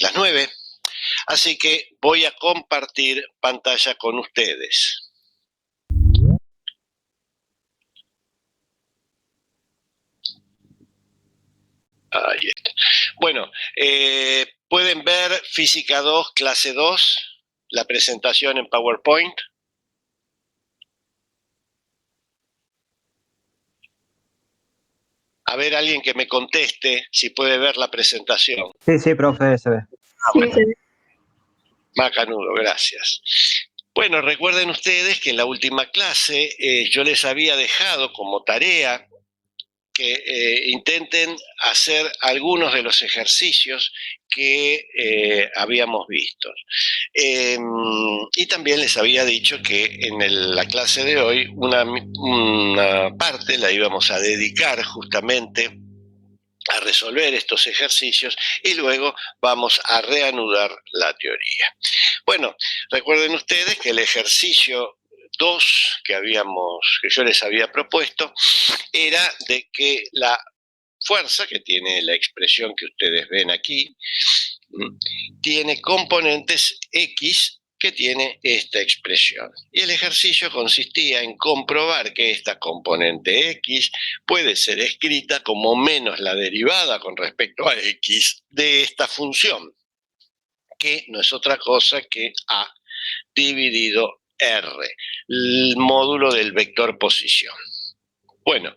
las 9. Así que voy a compartir pantalla con ustedes. Ahí está. Bueno, pueden ver Física 2, clase 2, la presentación en PowerPoint. A ver, alguien que me conteste si puede ver la presentación. Sí, profe, se ve. Bueno. Macanudo, gracias. Bueno, recuerden ustedes que en la última clase yo les había dejado como tarea que intenten hacer algunos de los ejercicios que habíamos visto. Y también les había dicho que en la clase de hoy una parte la íbamos a dedicar justamente a resolver estos ejercicios y luego vamos a reanudar la teoría. Bueno, recuerden ustedes que el ejercicio 2 que yo les había propuesto era de que la fuerza, que tiene la expresión que ustedes ven aquí, tiene componentes X que tiene esta expresión. Y el ejercicio consistía en comprobar que esta componente X puede ser escrita como menos la derivada con respecto a X de esta función, que no es otra cosa que A dividido R, el módulo del vector posición. Bueno,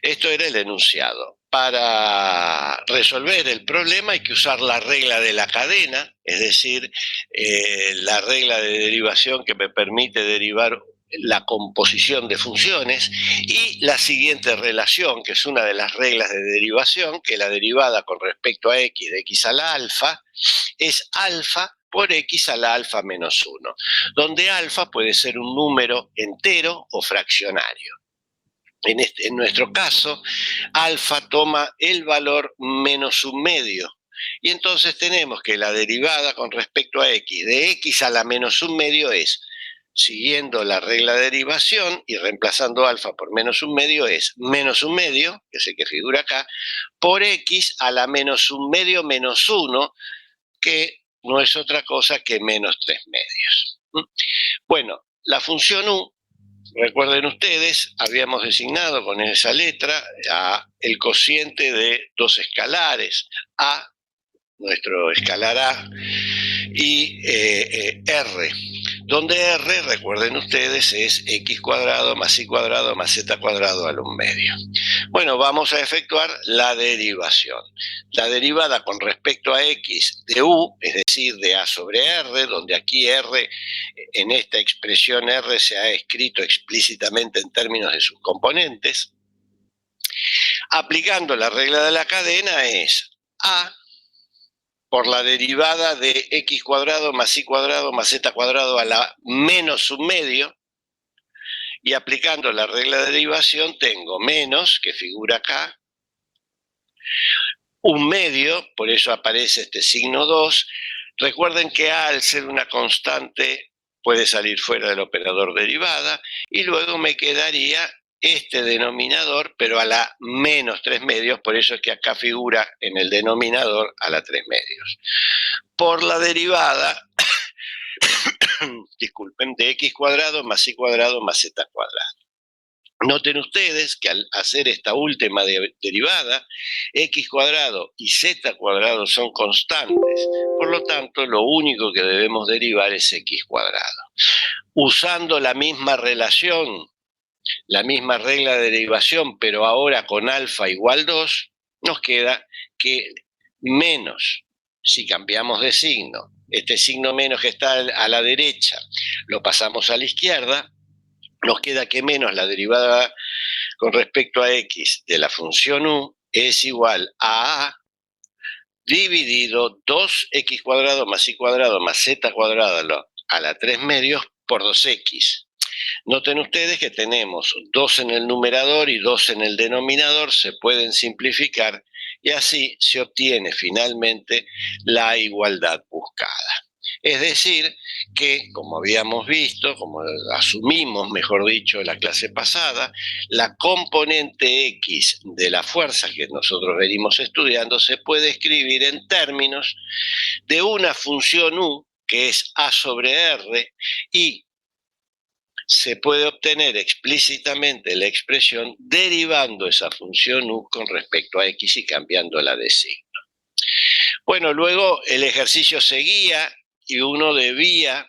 esto era el enunciado. Para resolver el problema hay que usar la regla de la cadena, es decir, la regla de derivación que me permite derivar la composición de funciones, y la siguiente relación, que es una de las reglas de derivación, que la derivada con respecto a x de x a la alfa es alfa por x a la alfa menos 1, donde alfa puede ser un número entero o fraccionario. En nuestro caso, alfa toma el valor menos un medio. Y entonces tenemos que la derivada con respecto a x de x a la menos un medio es, siguiendo la regla de derivación y reemplazando alfa por menos un medio, es menos un medio, que es el que figura acá, por x a la menos un medio menos 1, que no es otra cosa que menos 3 medios. Bueno, la función u, recuerden ustedes, habíamos designado con esa letra el cociente de dos escalares, A, nuestro escalar A, y R, donde R, recuerden ustedes, es x cuadrado más y cuadrado más z cuadrado al 1 medio. Bueno, vamos a efectuar la derivación. La derivada con respecto a x de u, es decir, de a sobre r, donde aquí r, en esta expresión r se ha escrito explícitamente en términos de sus componentes, aplicando la regla de la cadena es a por la derivada de x cuadrado más y cuadrado más z cuadrado a la menos un medio, y aplicando la regla de derivación tengo menos, que figura acá, un medio, por eso aparece este signo 2. Recuerden que A, al ser una constante, puede salir fuera del operador derivada, y luego me quedaría este denominador, pero a la menos 3 medios, por eso es que acá figura en el denominador a la 3 medios. Por la derivada, disculpen, de x cuadrado más y cuadrado más z cuadrado. Noten ustedes que al hacer esta última derivada, x cuadrado y z cuadrado son constantes, por lo tanto lo único que debemos derivar es x cuadrado. Usando la misma relación, la misma regla de derivación, pero ahora con alfa igual 2, nos queda que menos, si cambiamos de signo, este signo menos que está a la derecha, lo pasamos a la izquierda, nos queda que menos la derivada con respecto a x de la función u es igual a a dividido 2x cuadrado más y cuadrado más z cuadrado a la 3 medios por 2x. Noten ustedes que tenemos 2 en el numerador y 2 en el denominador, se pueden simplificar y así se obtiene finalmente la igualdad buscada. Es decir, que, como habíamos visto, como asumimos, mejor dicho, en la clase pasada, la componente X de la fuerza que nosotros venimos estudiando se puede escribir en términos de una función U, que es A sobre R, y se puede obtener explícitamente la expresión derivando esa función U con respecto a X y cambiándola de signo. Bueno, luego el ejercicio seguía y uno debía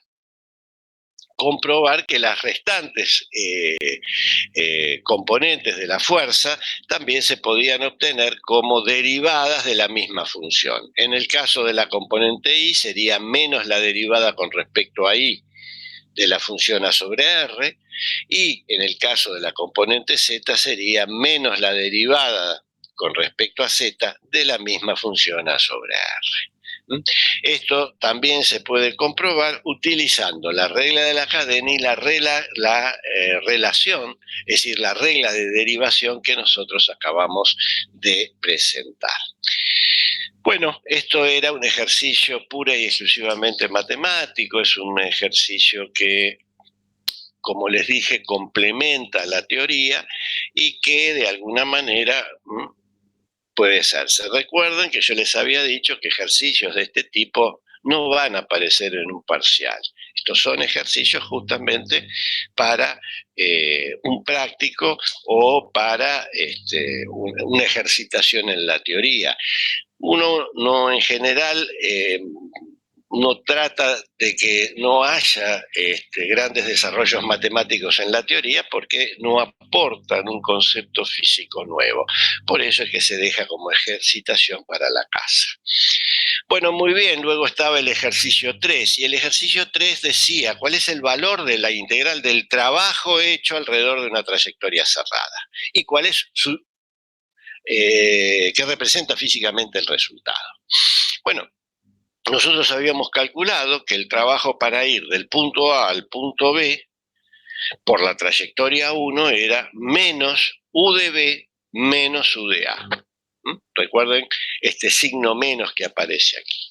comprobar que las restantes componentes de la fuerza también se podían obtener como derivadas de la misma función. En el caso de la componente Y sería menos la derivada con respecto a Y de la función A sobre R, y en el caso de la componente Z sería menos la derivada con respecto a Z de la misma función A sobre R. Esto también se puede comprobar utilizando la regla de la cadena y la relación, es decir, la regla de derivación que nosotros acabamos de presentar. Bueno, esto era un ejercicio pura y exclusivamente matemático, es un ejercicio que, como les dije, complementa la teoría y que de alguna manera puede hacerse. Recuerden que yo les había dicho que ejercicios de este tipo no van a aparecer en un parcial. Estos son ejercicios justamente para un práctico o para una ejercitación en la teoría. Uno no en general no trata de que no haya grandes desarrollos matemáticos en la teoría porque no aportan un concepto físico nuevo. Por eso es que se deja como ejercitación para la casa. Bueno, muy bien, luego estaba el ejercicio 3 y el ejercicio 3 decía cuál es el valor de la integral del trabajo hecho alrededor de una trayectoria cerrada y cuál es su que representa físicamente el resultado. Bueno, nosotros habíamos calculado que el trabajo para ir del punto A al punto B por la trayectoria 1 era menos U de B menos U de A. Recuerden este signo menos que aparece aquí.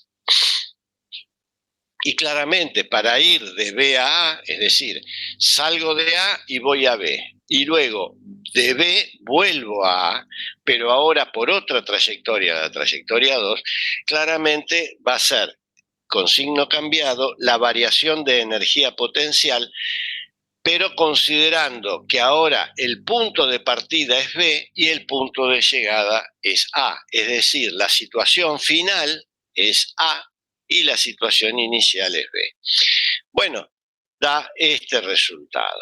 Y claramente para ir de B a A, es decir, salgo de A y voy a B, y luego de B vuelvo a A, pero ahora por otra trayectoria, la trayectoria 2, claramente va a ser con signo cambiado la variación de energía potencial, pero considerando que ahora el punto de partida es B y el punto de llegada es A, es decir, la situación final es A y la situación inicial es B. Bueno, da este resultado.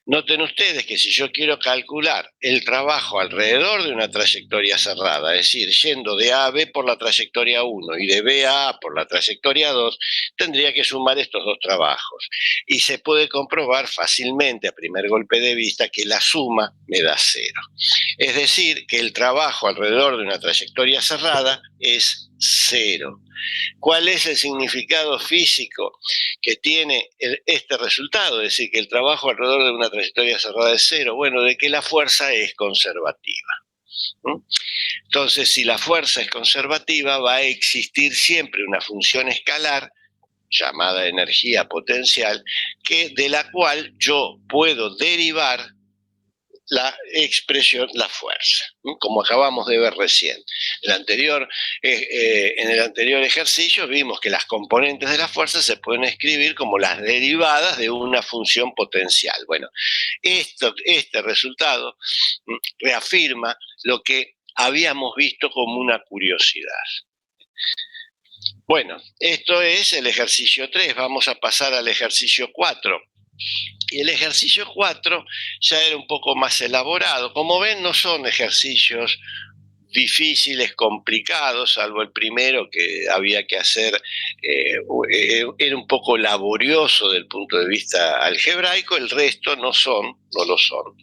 Noten ustedes que si yo quiero calcular el trabajo alrededor de una trayectoria cerrada, es decir, yendo de A a B por la trayectoria 1 y de B a A por la trayectoria 2, tendría que sumar estos dos trabajos. Y se puede comprobar fácilmente a primer golpe de vista que la suma me da 0. Es decir, que el trabajo alrededor de una trayectoria cerrada es 0. ¿Cuál es el significado físico que tiene este resultado? Es decir, que el trabajo alrededor de una trayectoria cerrada es 0. Bueno, de que la fuerza es conservativa. Entonces, si la fuerza es conservativa, va a existir siempre una función escalar llamada energía potencial, de la cual yo puedo derivar la expresión, la fuerza, como acabamos de ver recién. En el anterior ejercicio vimos que las componentes de la fuerza se pueden escribir como las derivadas de una función potencial. Bueno, este resultado reafirma lo que habíamos visto como una curiosidad. Bueno, esto es el ejercicio 3, vamos a pasar al ejercicio 4. Y el ejercicio 4 ya era un poco más elaborado. Como ven, no son ejercicios difíciles, complicados, salvo el primero que había que hacer, era un poco laborioso del punto de vista algebraico, el resto no lo son.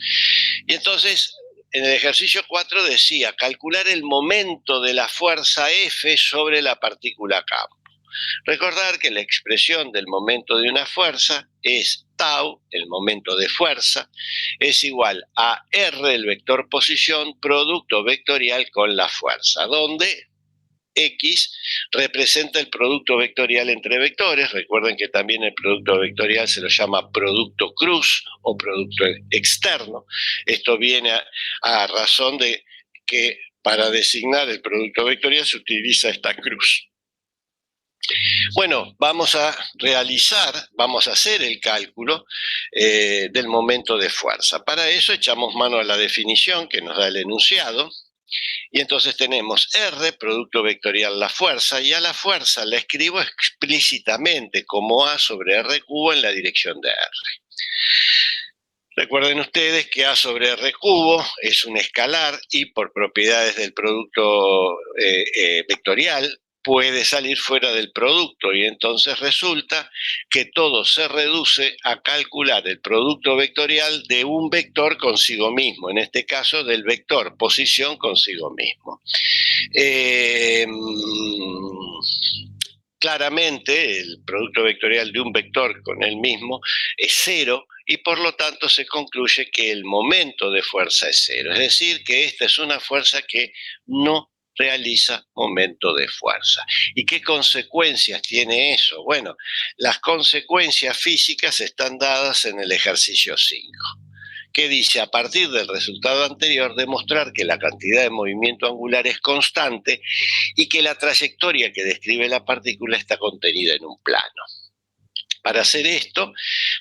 Y entonces, en el ejercicio 4 decía, calcular el momento de la fuerza F sobre la partícula campo. Recordar que la expresión del momento de una fuerza es tau, el momento de fuerza, es igual a R, el vector posición, producto vectorial con la fuerza, donde X representa el producto vectorial entre vectores. Recuerden que también el producto vectorial se lo llama producto cruz o producto externo. Esto viene a razón de que para designar el producto vectorial se utiliza esta cruz. Bueno, vamos a hacer el cálculo del momento de fuerza. Para eso echamos mano a la definición que nos da el enunciado. Y entonces tenemos R, producto vectorial la fuerza, y a la fuerza la escribo explícitamente como A sobre R cubo en la dirección de R. Recuerden ustedes que A sobre R cubo es un escalar y por propiedades del producto vectorial puede salir fuera del producto, y entonces resulta que todo se reduce a calcular el producto vectorial de un vector consigo mismo, en este caso del vector posición consigo mismo. Claramente el producto vectorial de un vector con él mismo es cero, y por lo tanto se concluye que el momento de fuerza es cero, es decir, que esta es una fuerza que no realiza momento de fuerza. ¿Y qué consecuencias tiene eso? Bueno, las consecuencias físicas están dadas en el ejercicio 5, que dice, a partir del resultado anterior, demostrar que la cantidad de movimiento angular es constante y que la trayectoria que describe la partícula está contenida en un plano. Para hacer esto,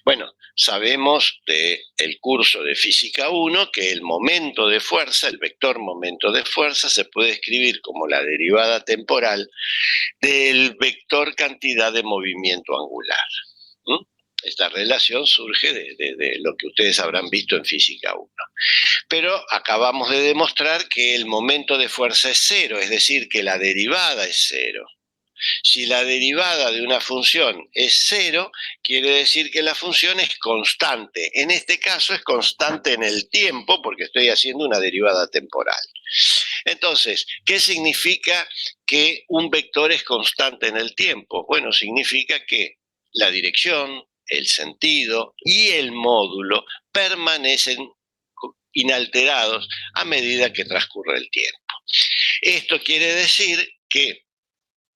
bueno, sabemos del curso de Física 1 que el momento de fuerza, el vector momento de fuerza, se puede escribir como la derivada temporal del vector cantidad de movimiento angular. Esta relación surge de lo que ustedes habrán visto en Física 1. Pero acabamos de demostrar que el momento de fuerza es cero, es decir, que la derivada es cero. Si la derivada de una función es cero, quiere decir que la función es constante. En este caso es constante en el tiempo porque estoy haciendo una derivada temporal. Entonces, ¿qué significa que un vector es constante en el tiempo? Bueno, significa que la dirección, el sentido y el módulo permanecen inalterados a medida que transcurre el tiempo. Esto quiere decir que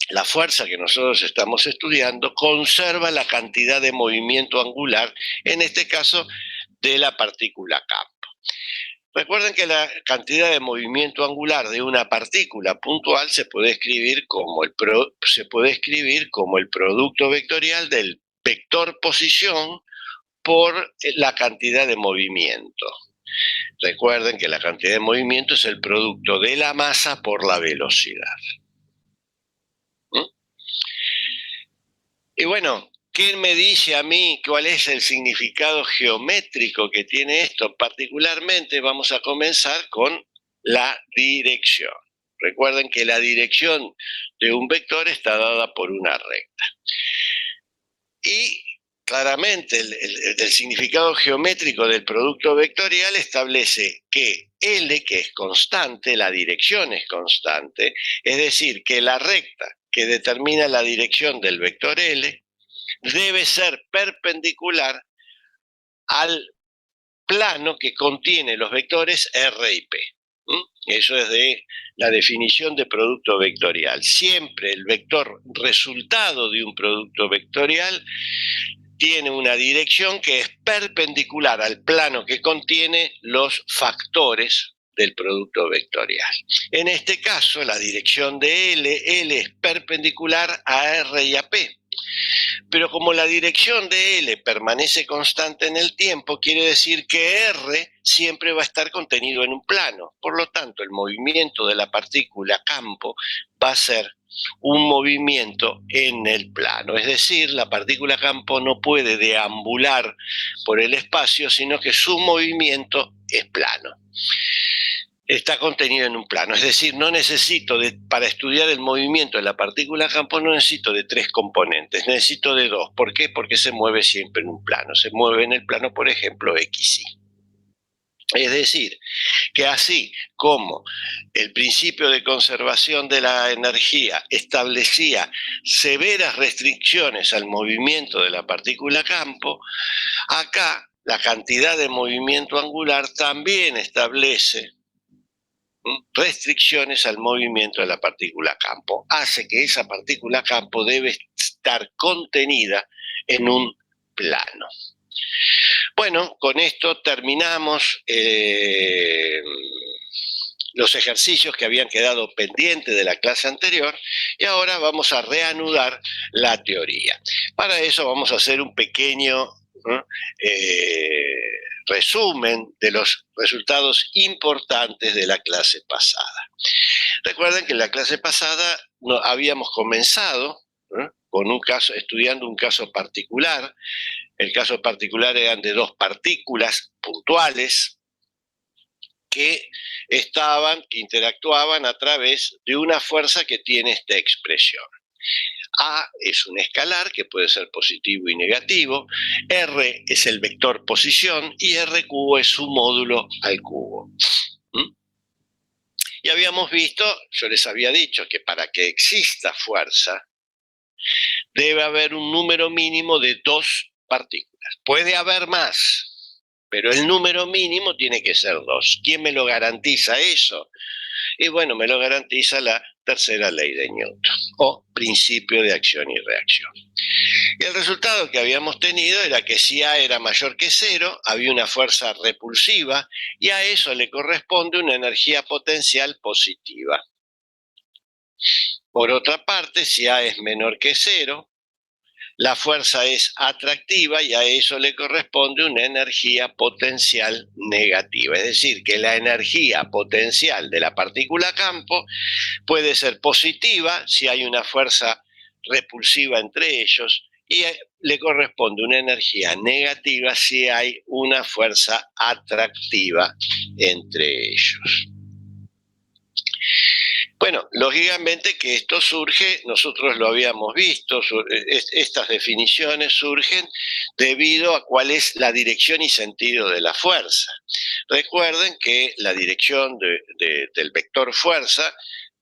la fuerza que nosotros estamos estudiando conserva la cantidad de movimiento angular, en este caso de la partícula campo. Recuerden que la cantidad de movimiento angular de una partícula puntual se puede escribir como el producto vectorial del vector posición por la cantidad de movimiento. Recuerden que la cantidad de movimiento es el producto de la masa por la velocidad. Y bueno, ¿quién me dice a mí cuál es el significado geométrico que tiene esto? Particularmente vamos a comenzar con la dirección. Recuerden que la dirección de un vector está dada por una recta. Y claramente el significado geométrico del producto vectorial establece que L, que es constante, la dirección es constante, es decir, que la recta que determina la dirección del vector L debe ser perpendicular al plano que contiene los vectores R y P. Eso es de la definición de producto vectorial. Siempre el vector resultado de un producto vectorial tiene una dirección que es perpendicular al plano que contiene los factores del producto vectorial. En este caso, la dirección de L es perpendicular a R y a P. Pero como la dirección de L permanece constante en el tiempo, quiere decir que R siempre va a estar contenido en un plano. Por lo tanto, el movimiento de la partícula campo va a ser un movimiento en el plano. Es decir, la partícula campo no puede deambular por el espacio, sino que su movimiento es plano. Está contenido en un plano, es decir, no necesito para estudiar el movimiento de la partícula campo no necesito de 3 componentes, necesito de 2. ¿Por qué? Porque se mueve siempre en un plano, se mueve en el plano, por ejemplo, XY. Es decir, que así como el principio de conservación de la energía establecía severas restricciones al movimiento de la partícula campo, acá la cantidad de movimiento angular también establece restricciones al movimiento de la partícula campo. Hace que esa partícula campo debe estar contenida en un plano. Bueno, con esto terminamos los ejercicios que habían quedado pendientes de la clase anterior y ahora vamos a reanudar la teoría. Para eso vamos a hacer un pequeño resumen de los resultados importantes de la clase pasada. Recuerden que en la clase pasada habíamos comenzado con un caso, estudiando un caso particular. El caso particular eran de dos partículas puntuales que interactuaban a través de una fuerza que tiene esta expresión. A es un escalar que puede ser positivo y negativo, R es el vector posición y R cubo es su módulo al cubo. Y habíamos visto, yo les había dicho que para que exista fuerza debe haber un número mínimo de dos partículas. Puede haber más, pero el número mínimo tiene que ser dos. ¿Quién me lo garantiza eso? Y bueno, me lo garantiza la tercera ley de Newton, o principio de acción y reacción. Y el resultado que habíamos tenido era que si A era mayor que cero, había una fuerza repulsiva y a eso le corresponde una energía potencial positiva. Por otra parte, si A es menor que cero, la fuerza es atractiva y a eso le corresponde una energía potencial negativa. Es decir, que la energía potencial de la partícula campo puede ser positiva si hay una fuerza repulsiva entre ellos y le corresponde una energía negativa si hay una fuerza atractiva entre ellos. Bueno, lógicamente que esto surge, nosotros lo habíamos visto, estas definiciones surgen debido a cuál es la dirección y sentido de la fuerza. Recuerden que la dirección del vector fuerza,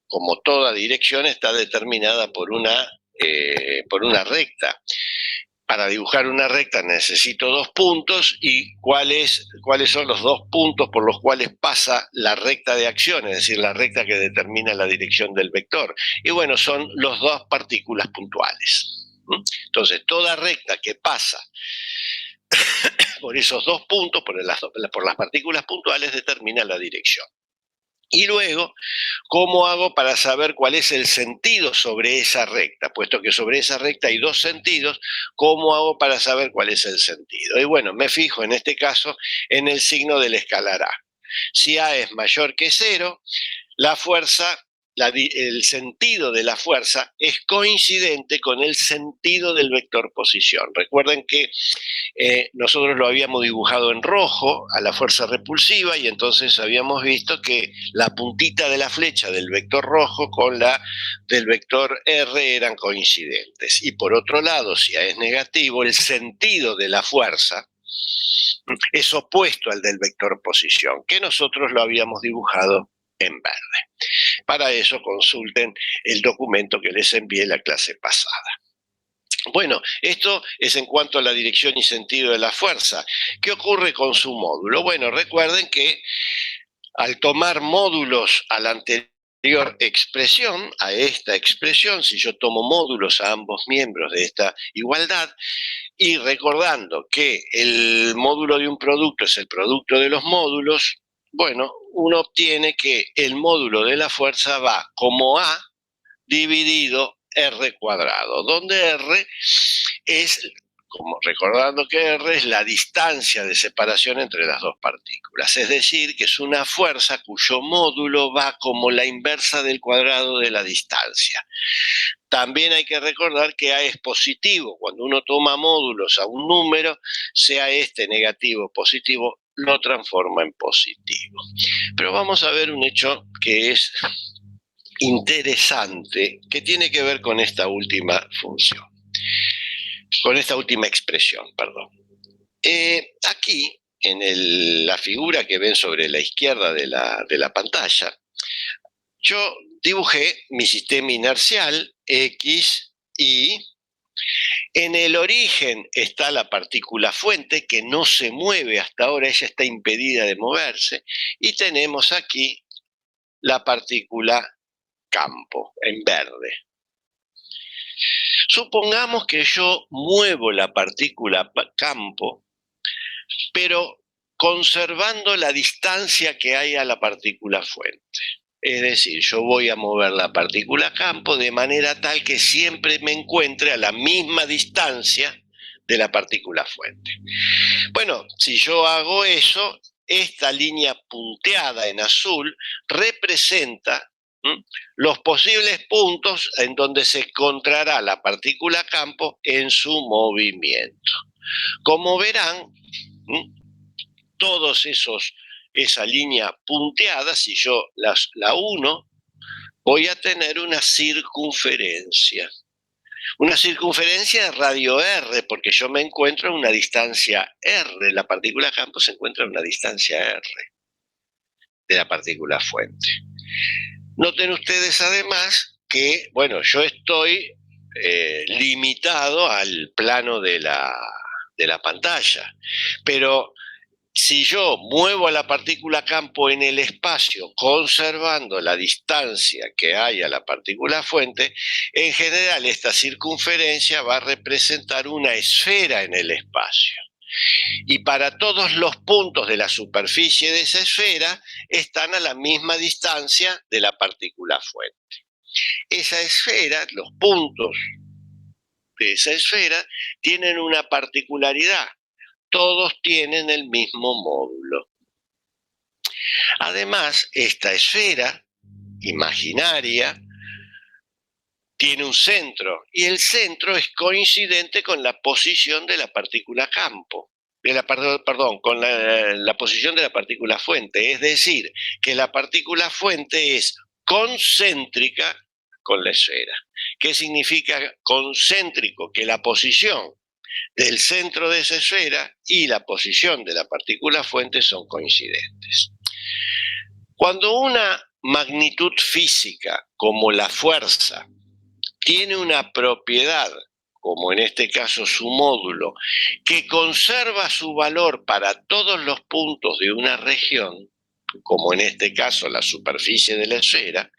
como toda dirección, está determinada por una recta. Para dibujar una recta necesito dos puntos y cuáles son los dos puntos por los cuales pasa la recta de acción, es decir, la recta que determina la dirección del vector. Y bueno, son las dos partículas puntuales. Entonces, toda recta que pasa por esos dos puntos, por las partículas puntuales, determina la dirección. Y luego, ¿cómo hago para saber cuál es el sentido sobre esa recta? Puesto que sobre esa recta hay dos sentidos, ¿cómo hago para saber cuál es el sentido? Y bueno, me fijo en este caso en el signo del escalar A. Si A es mayor que cero, la fuerza, el sentido de la fuerza es coincidente con el sentido del vector posición. Recuerden que nosotros lo habíamos dibujado en rojo a la fuerza repulsiva y entonces habíamos visto que la puntita de la flecha del vector rojo con la del vector R eran coincidentes. Y por otro lado, si A es negativo, el sentido de la fuerza es opuesto al del vector posición, que nosotros lo habíamos dibujado en verde. Para eso consulten el documento que les envié la clase pasada. Bueno, esto es en cuanto a la dirección y sentido de la fuerza. ¿Qué ocurre con su módulo? Bueno, recuerden que al tomar módulos a la anterior expresión, a esta expresión, si yo tomo módulos a ambos miembros de esta igualdad, y recordando que el módulo de un producto es el producto de los módulos, bueno, uno obtiene que el módulo de la fuerza va como A dividido R cuadrado, donde R es, como recordando que R es la distancia de separación entre las dos partículas, es decir, que es una fuerza cuyo módulo va como la inversa del cuadrado de la distancia. También hay que recordar que A es positivo. Cuando uno toma módulos a un número, sea este negativo o positivo, lo transforma en positivo. Pero vamos a ver un hecho que es interesante, que tiene que ver con esta última función, con esta última expresión, perdón. Aquí, en la figura que ven sobre la izquierda de la pantalla, yo dibujé mi sistema inercial X, Y. En el origen está la partícula fuente que no se mueve hasta ahora, ella está impedida de moverse, y tenemos aquí la partícula campo, en verde. Supongamos que yo muevo la partícula campo, pero conservando la distancia que hay a la partícula fuente. Es decir, yo voy a mover la partícula campo de manera tal que siempre me encuentre a la misma distancia de la partícula fuente. Bueno, si yo hago eso, esta línea punteada en azul representa los posibles puntos en donde se encontrará la partícula campo en su movimiento. Como verán, esa línea punteada, si yo la uno, voy a tener una circunferencia. Una circunferencia de radio R, porque yo me encuentro a una distancia R. La partícula campo se encuentra a una distancia R de la partícula fuente. Noten ustedes además que, bueno, yo estoy limitado al plano de la pantalla, pero si yo muevo a la partícula campo en el espacio conservando la distancia que hay a la partícula fuente, en general esta circunferencia va a representar una esfera en el espacio. Y para todos los puntos de la superficie de esa esfera están a la misma distancia de la partícula fuente. Esa esfera, los puntos de esa esfera, tienen una particularidad. Todos tienen el mismo módulo. Además, esta esfera imaginaria tiene un centro y el centro es coincidente con la posición de la partícula campo, con la posición de la partícula fuente. Es decir, que la partícula fuente es concéntrica con la esfera. ¿Qué significa concéntrico? Que la posición del centro de esa esfera y la posición de la partícula fuente son coincidentes. Cuando una magnitud física como la fuerza tiene una propiedad, como en este caso su módulo, que conserva su valor para todos los puntos de una región, como en este caso la superficie de la esfera,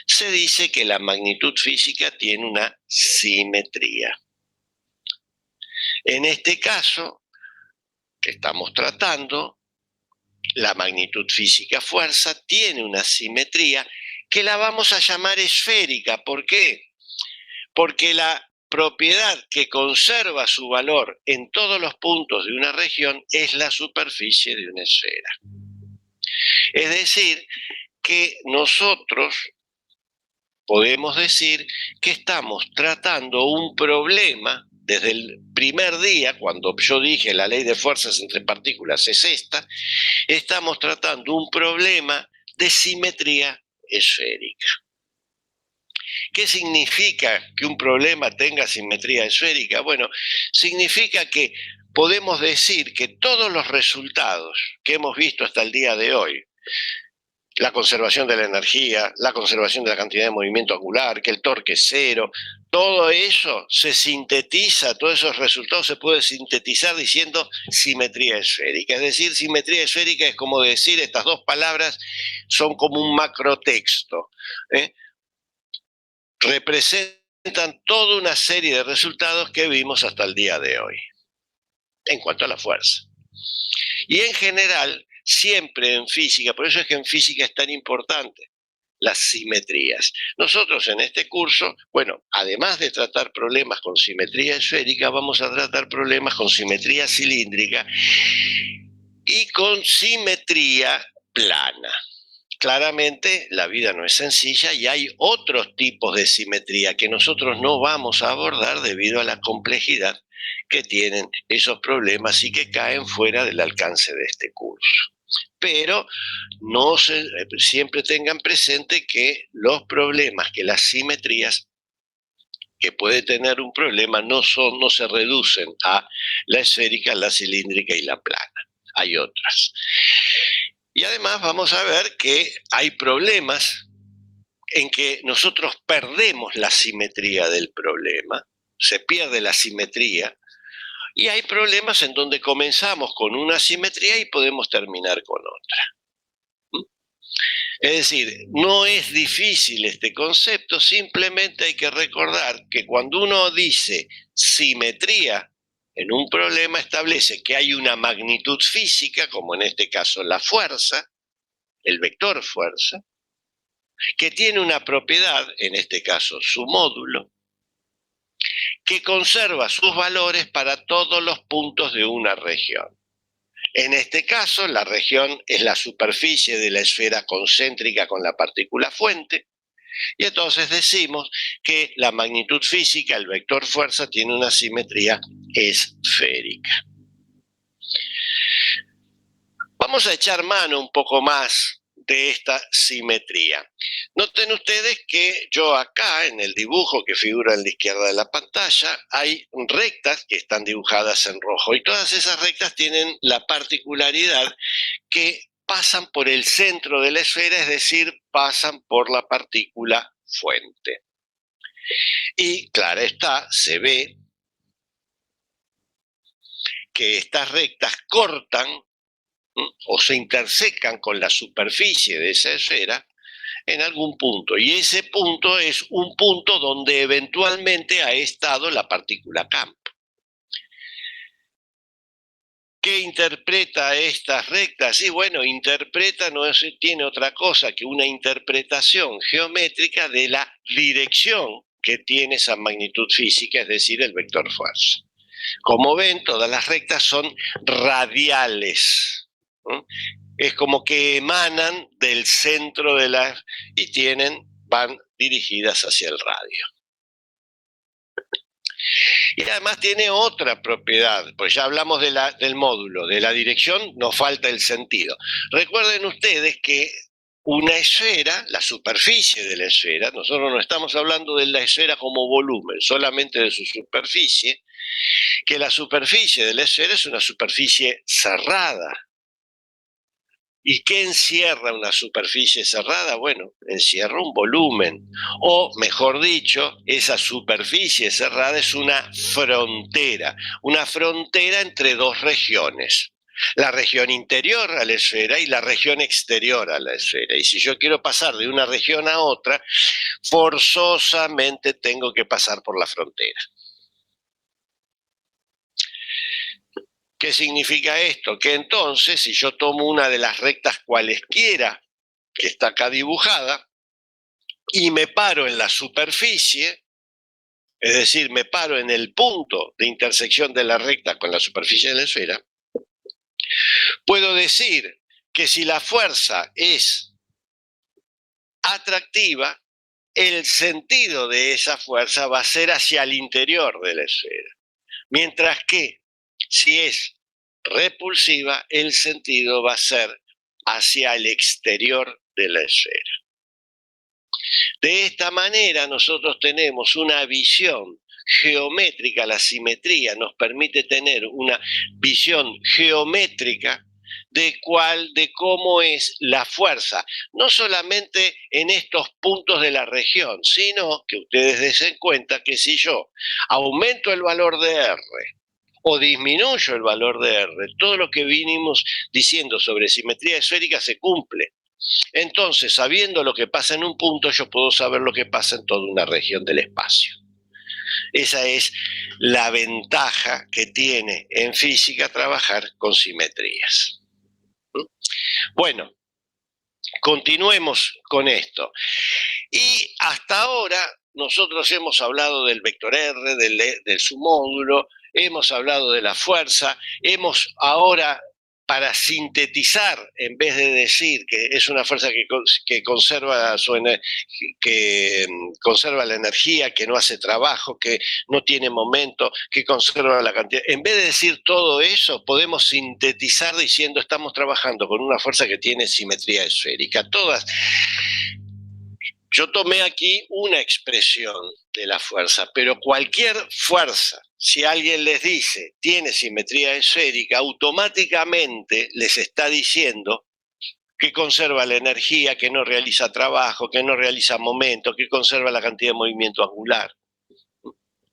se dice que la magnitud física tiene una simetría. En este caso que estamos tratando, la magnitud física fuerza tiene una simetría que la vamos a llamar esférica. ¿Por qué? Porque la propiedad que conserva su valor en todos los puntos de una región es la superficie de una esfera. Es decir, que nosotros podemos decir que estamos tratando un problema desde el primer día, cuando yo dije la ley de fuerzas entre partículas es esta, estamos tratando un problema de simetría esférica. ¿Qué significa que un problema tenga simetría esférica? Bueno, significa que podemos decir que todos los resultados que hemos visto hasta el día de hoy, la conservación de la energía, la conservación de la cantidad de movimiento angular, que el torque es cero, todo eso se sintetiza, todos esos resultados se puede sintetizar diciendo simetría esférica. Es decir, simetría esférica es como decir, estas dos palabras son como un macrotexto, representan toda una serie de resultados que vimos hasta el día de hoy, en cuanto a la fuerza. Y en general, siempre en física, por eso es que en física es tan importante las simetrías. Nosotros en este curso, bueno, además de tratar problemas con simetría esférica, vamos a tratar problemas con simetría cilíndrica y con simetría plana. Claramente la vida no es sencilla y hay otros tipos de simetría que nosotros no vamos a abordar debido a la complejidad que tienen esos problemas y que caen fuera del alcance de este curso. Pero siempre tengan presente que los problemas, que las simetrías que puede tener un problema no se reducen a la esférica, la cilíndrica y la plana. Hay otras. Y además vamos a ver que hay problemas en que nosotros perdemos la simetría del problema, se pierde la simetría, y hay problemas en donde comenzamos con una simetría y podemos terminar con otra. Es decir, no es difícil este concepto, simplemente hay que recordar que cuando uno dice simetría en un problema establece que hay una magnitud física, como en este caso la fuerza, el vector fuerza, que tiene una propiedad, en este caso su módulo, que conserva sus valores para todos los puntos de una región. En este caso, la región es la superficie de la esfera concéntrica con la partícula fuente, y entonces decimos que la magnitud física, el vector fuerza, tiene una simetría esférica. Vamos a echar mano un poco más de esta simetría. Noten ustedes que yo acá en el dibujo que figura en la izquierda de la pantalla hay rectas que están dibujadas en rojo y todas esas rectas tienen la particularidad que pasan por el centro de la esfera, es decir, pasan por la partícula fuente. Y claro está, se ve que estas rectas cortan o se intersecan con la superficie de esa esfera en algún punto. Y ese punto es un punto donde eventualmente ha estado la partícula campo. ¿Qué interpreta estas rectas? Y bueno, interpreta no tiene otra cosa que una interpretación geométrica de la dirección que tiene esa magnitud física, es decir, el vector fuerza. Como ven, todas las rectas son radiales. Es como que emanan del centro de la y van dirigidas hacia el radio. Y además tiene otra propiedad, pues ya hablamos del módulo, de la dirección, nos falta el sentido. Recuerden ustedes que una esfera, la superficie de la esfera, nosotros no estamos hablando de la esfera como volumen, solamente de su superficie, que la superficie de la esfera es una superficie cerrada. ¿Y qué encierra una superficie cerrada? Bueno, encierra un volumen. O, mejor dicho, esa superficie cerrada es una frontera entre dos regiones. La región interior a la esfera y la región exterior a la esfera. Y si yo quiero pasar de una región a otra, forzosamente tengo que pasar por la frontera. ¿Qué significa esto? Que entonces, si yo tomo una de las rectas cualesquiera que está acá dibujada y me paro en la superficie, es decir, me paro en el punto de intersección de la recta con la superficie de la esfera, puedo decir que si la fuerza es atractiva, el sentido de esa fuerza va a ser hacia el interior de la esfera, mientras que si es repulsiva, el sentido va a ser hacia el exterior de la esfera. De esta manera nosotros tenemos una visión geométrica, la simetría nos permite tener una visión geométrica de cómo es la fuerza, no solamente en estos puntos de la región, sino que ustedes den cuenta que si yo aumento el valor de R o disminuyo el valor de R, todo lo que vinimos diciendo sobre simetría esférica se cumple. Entonces, sabiendo lo que pasa en un punto, yo puedo saber lo que pasa en toda una región del espacio. Esa es la ventaja que tiene en física trabajar con simetrías. Bueno, continuemos con esto. Y hasta ahora nosotros hemos hablado del vector R, de su módulo, hemos hablado de la fuerza, hemos ahora, para sintetizar, en vez de decir que es una fuerza que conserva que conserva la energía, que no hace trabajo, que no tiene momento, que conserva la cantidad. En vez de decir todo eso, podemos sintetizar diciendo estamos trabajando con una fuerza que tiene simetría esférica. Yo tomé aquí una expresión de la fuerza, pero cualquier fuerza, si alguien les dice tiene simetría esférica, automáticamente les está diciendo que conserva la energía, que no realiza trabajo, que no realiza momento, que conserva la cantidad de movimiento angular.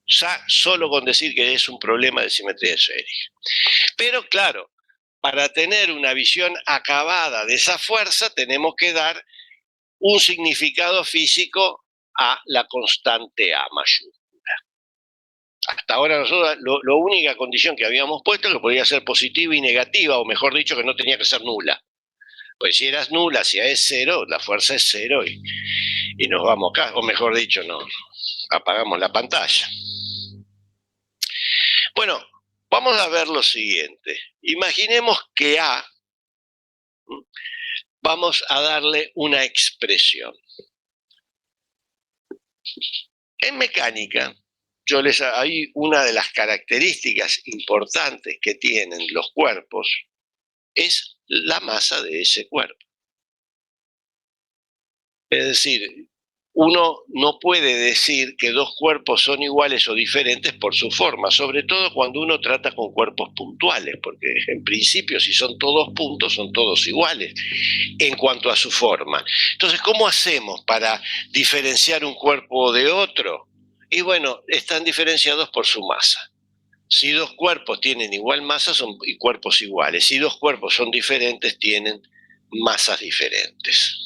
Ya solo con decir que es un problema de simetría esférica. Pero claro, para tener una visión acabada de esa fuerza tenemos que dar un significado físico a la constante A mayúscula. Hasta ahora nosotros la única condición que habíamos puesto es que podía ser positiva y negativa, o mejor dicho, que no tenía que ser nula. Pues si eras nula, si A es cero, la fuerza es cero y nos vamos acá, o mejor dicho, no, apagamos la pantalla. Bueno, vamos a ver lo siguiente. Imaginemos que A, vamos a darle una expresión. En mecánica, hay una de las características importantes que tienen los cuerpos es la masa de ese cuerpo. Es decir, uno no puede decir que dos cuerpos son iguales o diferentes por su forma, sobre todo cuando uno trata con cuerpos puntuales, porque en principio si son todos puntos son todos iguales en cuanto a su forma. Entonces, ¿cómo hacemos para diferenciar un cuerpo de otro? Y bueno, están diferenciados por su masa. Si dos cuerpos tienen igual masa, son cuerpos iguales. Si dos cuerpos son diferentes, tienen masas diferentes.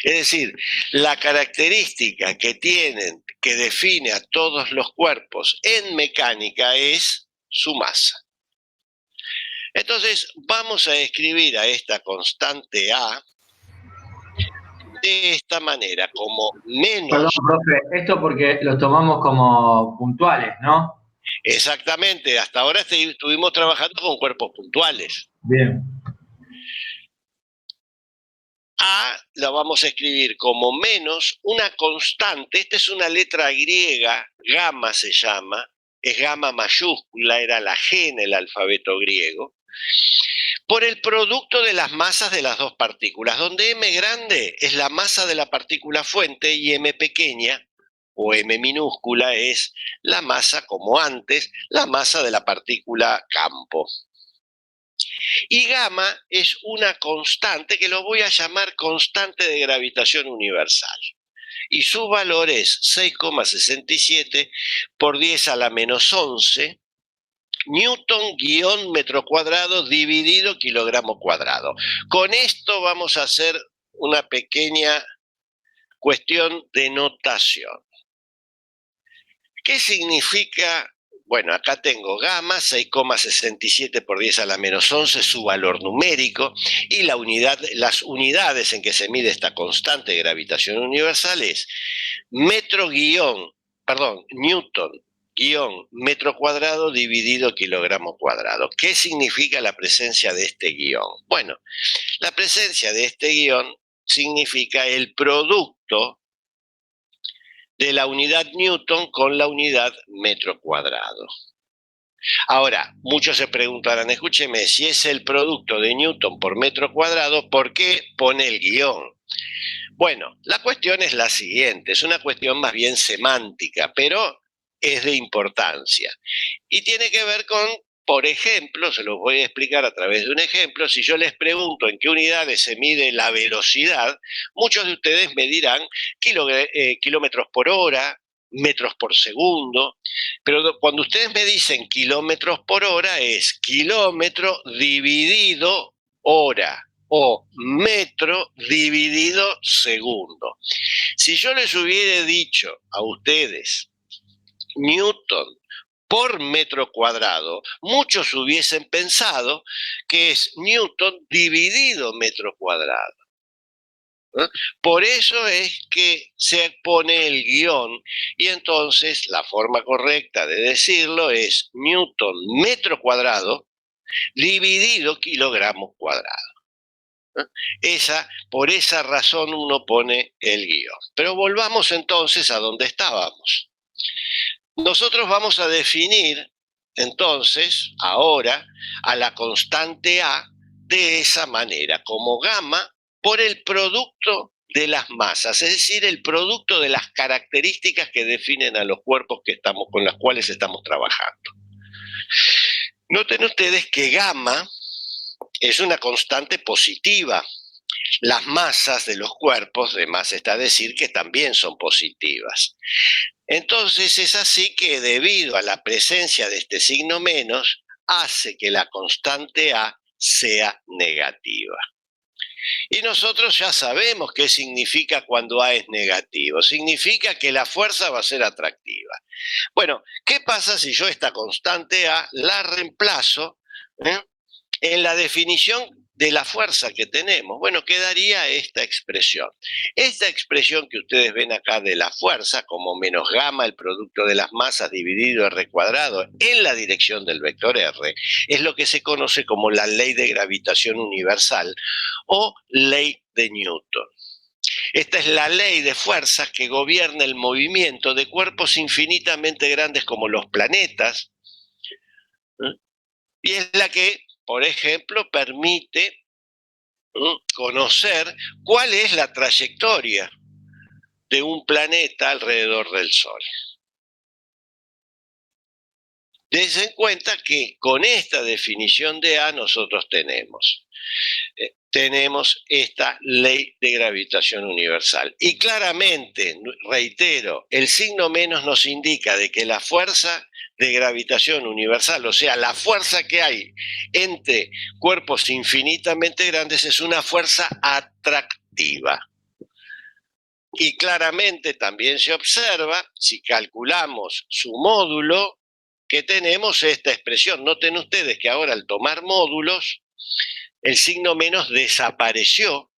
Es decir, la característica que tienen, que define a todos los cuerpos en mecánica es su masa. Entonces, vamos a escribir a esta constante A de esta manera, como menos... Perdón, profe, esto porque los tomamos como puntuales, ¿no? Exactamente, hasta ahora estuvimos trabajando con cuerpos puntuales. Bien. A la vamos a escribir como menos una constante, esta es una letra griega, gamma se llama, es gamma mayúscula, era la G en el alfabeto griego, por el producto de las masas de las dos partículas, donde m grande es la masa de la partícula fuente y m pequeña o m minúscula es la masa, como antes, la masa de la partícula campo. Y gamma es una constante que lo voy a llamar constante de gravitación universal. Y su valor es 6,67 por 10 a la menos 11 Newton-metro cuadrado dividido kilogramo cuadrado. Con esto vamos a hacer una pequeña cuestión de notación. ¿Qué significa? Bueno, acá tengo gamma, 6,67 por 10 a la menos 11, su valor numérico, y las unidades en que se mide esta constante de gravitación universal es Newton, metro cuadrado dividido kilogramo cuadrado. ¿Qué significa la presencia de este guión? Bueno, la presencia de este guión significa el producto de la unidad Newton con la unidad metro cuadrado. Ahora, muchos se preguntarán, escúcheme, si es el producto de Newton por metro cuadrado, ¿por qué pone el guión? Bueno, la cuestión es la siguiente, es una cuestión más bien semántica, pero es de importancia. Y tiene que ver con, por ejemplo, se los voy a explicar a través de un ejemplo, si yo les pregunto en qué unidades se mide la velocidad, muchos de ustedes me dirán kilómetros por hora, metros por segundo, pero cuando ustedes me dicen kilómetros por hora es kilómetro dividido hora o metro dividido segundo. Si yo les hubiera dicho a ustedes Newton por metro cuadrado, muchos hubiesen pensado que es Newton dividido metro cuadrado. Por eso es que se pone el guión y entonces la forma correcta de decirlo es Newton metro cuadrado dividido kilogramos cuadrados. Por esa razón uno pone el guión. Pero volvamos entonces a donde estábamos. Nosotros vamos a definir entonces ahora a la constante A de esa manera, como gamma por el producto de las masas, es decir, el producto de las características que definen a los cuerpos con los cuales estamos trabajando. Noten ustedes que gamma es una constante positiva. Las masas de los cuerpos, de más está decir que también son positivas. Entonces es así que debido a la presencia de este signo menos, hace que la constante A sea negativa. Y nosotros ya sabemos qué significa cuando A es negativo. Significa que la fuerza va a ser atractiva. Bueno, ¿qué pasa si yo esta constante A la reemplazo en la definición de la fuerza que tenemos? Bueno, quedaría esta expresión. Esta expresión que ustedes ven acá de la fuerza, como menos gamma, el producto de las masas dividido R cuadrado en la dirección del vector R, es lo que se conoce como la ley de gravitación universal o ley de Newton. Esta es la ley de fuerzas que gobierna el movimiento de cuerpos infinitamente grandes como los planetas, y es la que, por ejemplo, permite conocer cuál es la trayectoria de un planeta alrededor del Sol. Dense en cuenta que con esta definición de A nosotros tenemos esta ley de gravitación universal. Y claramente, reitero, el signo menos nos indica de que la fuerza de gravitación universal, o sea, la fuerza que hay entre cuerpos infinitamente grandes, es una fuerza atractiva. Y claramente también se observa, si calculamos su módulo, que tenemos esta expresión. Noten ustedes que ahora al tomar módulos, el signo menos desapareció,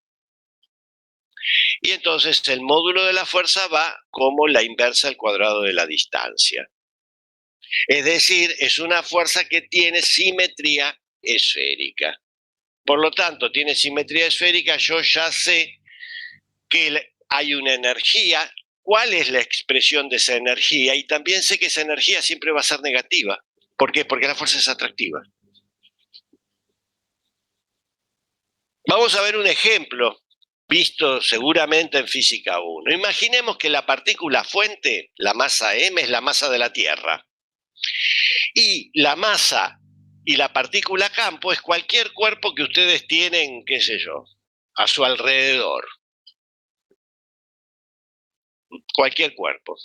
y entonces el módulo de la fuerza va como la inversa al cuadrado de la distancia. Es decir, es una fuerza que tiene simetría esférica. Por lo tanto, tiene simetría esférica, yo ya sé que hay una energía. ¿Cuál es la expresión de esa energía? Y también sé que esa energía siempre va a ser negativa. ¿Por qué? Porque la fuerza es atractiva. Vamos a ver un ejemplo visto seguramente en física 1. Imaginemos que la partícula fuente, la masa m, es la masa de la Tierra. Y la masa y la partícula campo es cualquier cuerpo que ustedes tienen, qué sé yo, a su alrededor. Cualquier cuerpo.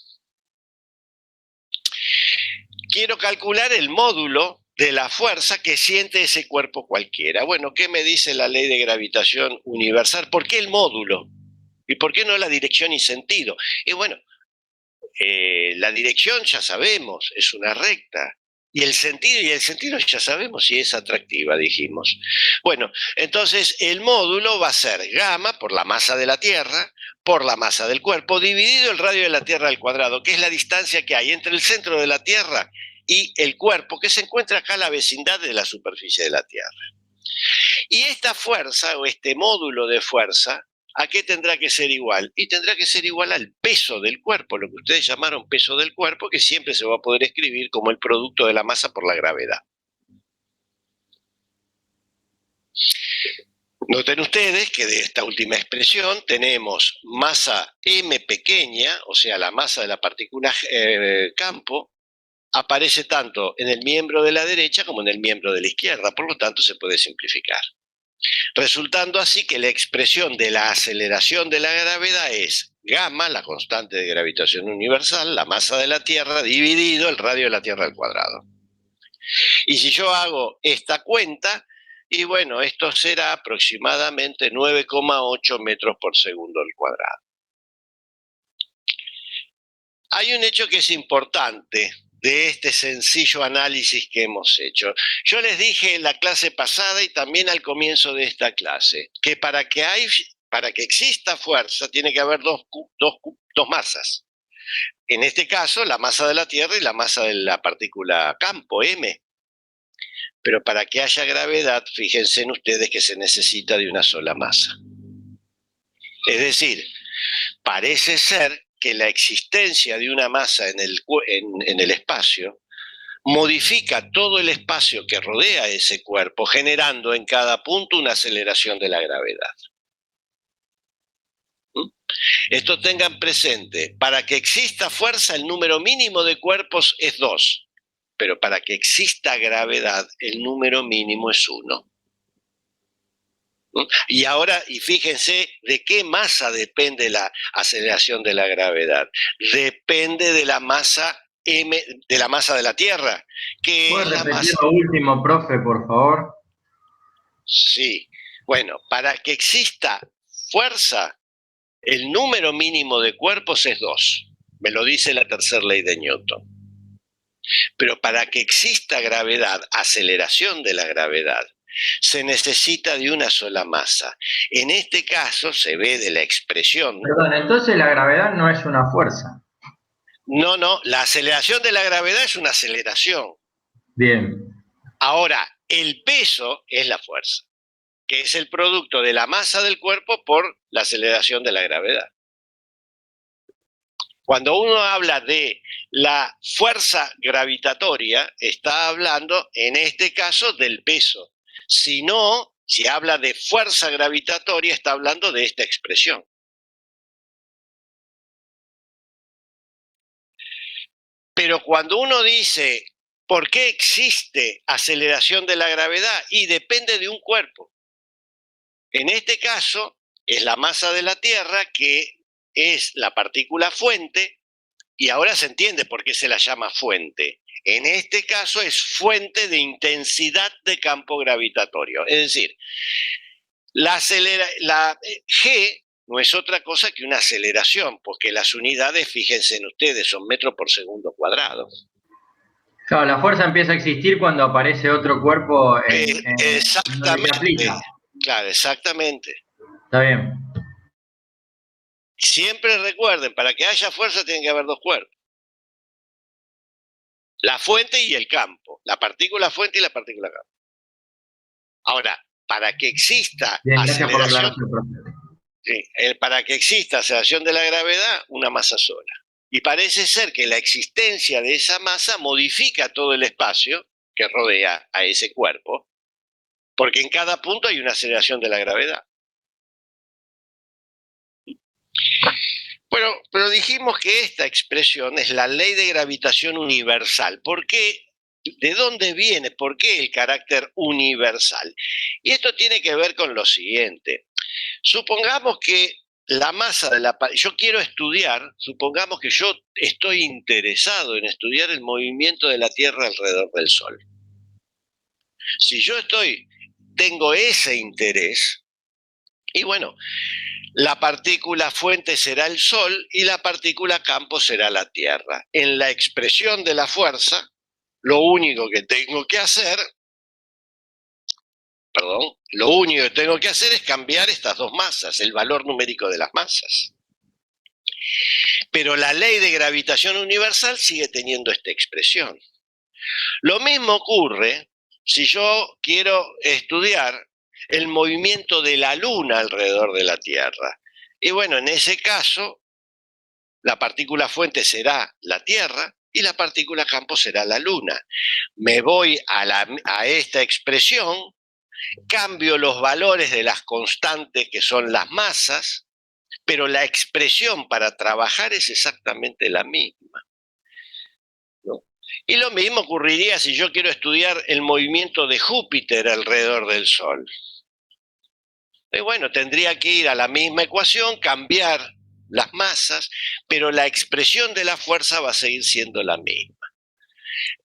Quiero calcular el módulo de la fuerza que siente ese cuerpo cualquiera. Bueno, ¿qué me dice la ley de gravitación universal? ¿Por qué el módulo? ¿Y por qué no la dirección y sentido? Y bueno, la dirección ya sabemos, es una recta. Y el sentido ya sabemos si es atractiva, dijimos. Bueno, entonces el módulo va a ser gamma por la masa de la Tierra, por la masa del cuerpo, dividido el radio de la Tierra al cuadrado, que es la distancia que hay entre el centro de la Tierra y el cuerpo, que se encuentra acá en la vecindad de la superficie de la Tierra. Y esta fuerza, o este módulo de fuerza, ¿a qué tendrá que ser igual? Y tendrá que ser igual al peso del cuerpo, lo que ustedes llamaron peso del cuerpo, que siempre se va a poder escribir como el producto de la masa por la gravedad. Noten ustedes que de esta última expresión tenemos masa m pequeña, o sea, la masa de la partícula campo, aparece tanto en el miembro de la derecha como en el miembro de la izquierda, por lo tanto se puede simplificar. Resultando así que la expresión de la aceleración de la gravedad es gamma, la constante de gravitación universal, la masa de la Tierra, dividido el radio de la Tierra al cuadrado. Y si yo hago esta cuenta, y bueno, esto será aproximadamente 9,8 metros por segundo al cuadrado. Hay un hecho que es importante de este sencillo análisis que hemos hecho. Yo les dije en la clase pasada y también al comienzo de esta clase, que para que exista fuerza tiene que haber dos masas. En este caso, la masa de la Tierra y la masa de la partícula campo, m. Pero para que haya gravedad, fíjense en ustedes que se necesita de una sola masa. Es decir, parece ser que la existencia de una masa en el espacio modifica todo el espacio que rodea ese cuerpo, generando en cada punto una aceleración de la gravedad. Esto tengan presente, para que exista fuerza el número mínimo de cuerpos es 2, pero para que exista gravedad el número mínimo es 1. Y ahora, y fíjense de qué masa depende la aceleración de la gravedad. Depende de la masa m, de la masa de la Tierra, que ¿Puedes es la repetir masa. lo último, profe, por favor? Sí. Bueno, para que exista fuerza, el número mínimo de cuerpos es 2. Me lo dice la tercera ley de Newton. Pero para que exista gravedad, aceleración de la gravedad, se necesita de una sola masa. En este caso se ve de la expresión. Perdón, entonces la gravedad no es una fuerza. No, la aceleración de la gravedad es una aceleración. Bien. Ahora, el peso es la fuerza, que es el producto de la masa del cuerpo por la aceleración de la gravedad. Cuando uno habla de la fuerza gravitatoria, está hablando, en este caso, del peso. Si no, si habla de fuerza gravitatoria, está hablando de esta expresión. Pero cuando uno dice, ¿por qué existe aceleración de la gravedad? Y depende de un cuerpo. En este caso, es la masa de la Tierra, que es la partícula fuente, y ahora se entiende por qué se la llama fuente. En este caso es fuente de intensidad de campo gravitatorio. Es decir, la G no es otra cosa que una aceleración, porque las unidades, fíjense en ustedes, son metros por segundo cuadrado. Claro, la fuerza empieza a existir cuando aparece otro cuerpo Exactamente. donde se aplica. Claro, exactamente. Está bien. Siempre recuerden, para que haya fuerza tienen que haber dos cuerpos. La fuente y el campo. La partícula fuente y la partícula campo. Ahora, para que exista aceleración, para que exista aceleración de la gravedad, una masa sola. Y parece ser que la existencia de esa masa modifica todo el espacio que rodea a ese cuerpo, porque en cada punto hay una aceleración de la gravedad. Bueno, pero dijimos que esta expresión es la ley de gravitación universal. ¿Por qué? ¿De dónde viene? ¿Por qué el carácter universal? Y esto tiene que ver con lo siguiente. Supongamos que la masa de la... Yo quiero estudiar, supongamos que yo estoy interesado en estudiar el movimiento de la Tierra alrededor del Sol. Si yo tengo ese interés, y bueno, la partícula fuente será el Sol y la partícula campo será la Tierra. En la expresión de la fuerza, lo único que tengo que hacer es cambiar estas dos masas, el valor numérico de las masas. Pero la ley de gravitación universal sigue teniendo esta expresión. Lo mismo ocurre si yo quiero estudiar el movimiento de la Luna alrededor de la Tierra. Y bueno, en ese caso, la partícula fuente será la Tierra y la partícula campo será la Luna. Me voy a esta expresión, cambio los valores de las constantes que son las masas, pero la expresión para trabajar es exactamente la misma. ¿No? Y lo mismo ocurriría si yo quiero estudiar el movimiento de Júpiter alrededor del Sol. Y bueno, tendría que ir a la misma ecuación, cambiar las masas, pero la expresión de la fuerza va a seguir siendo la misma.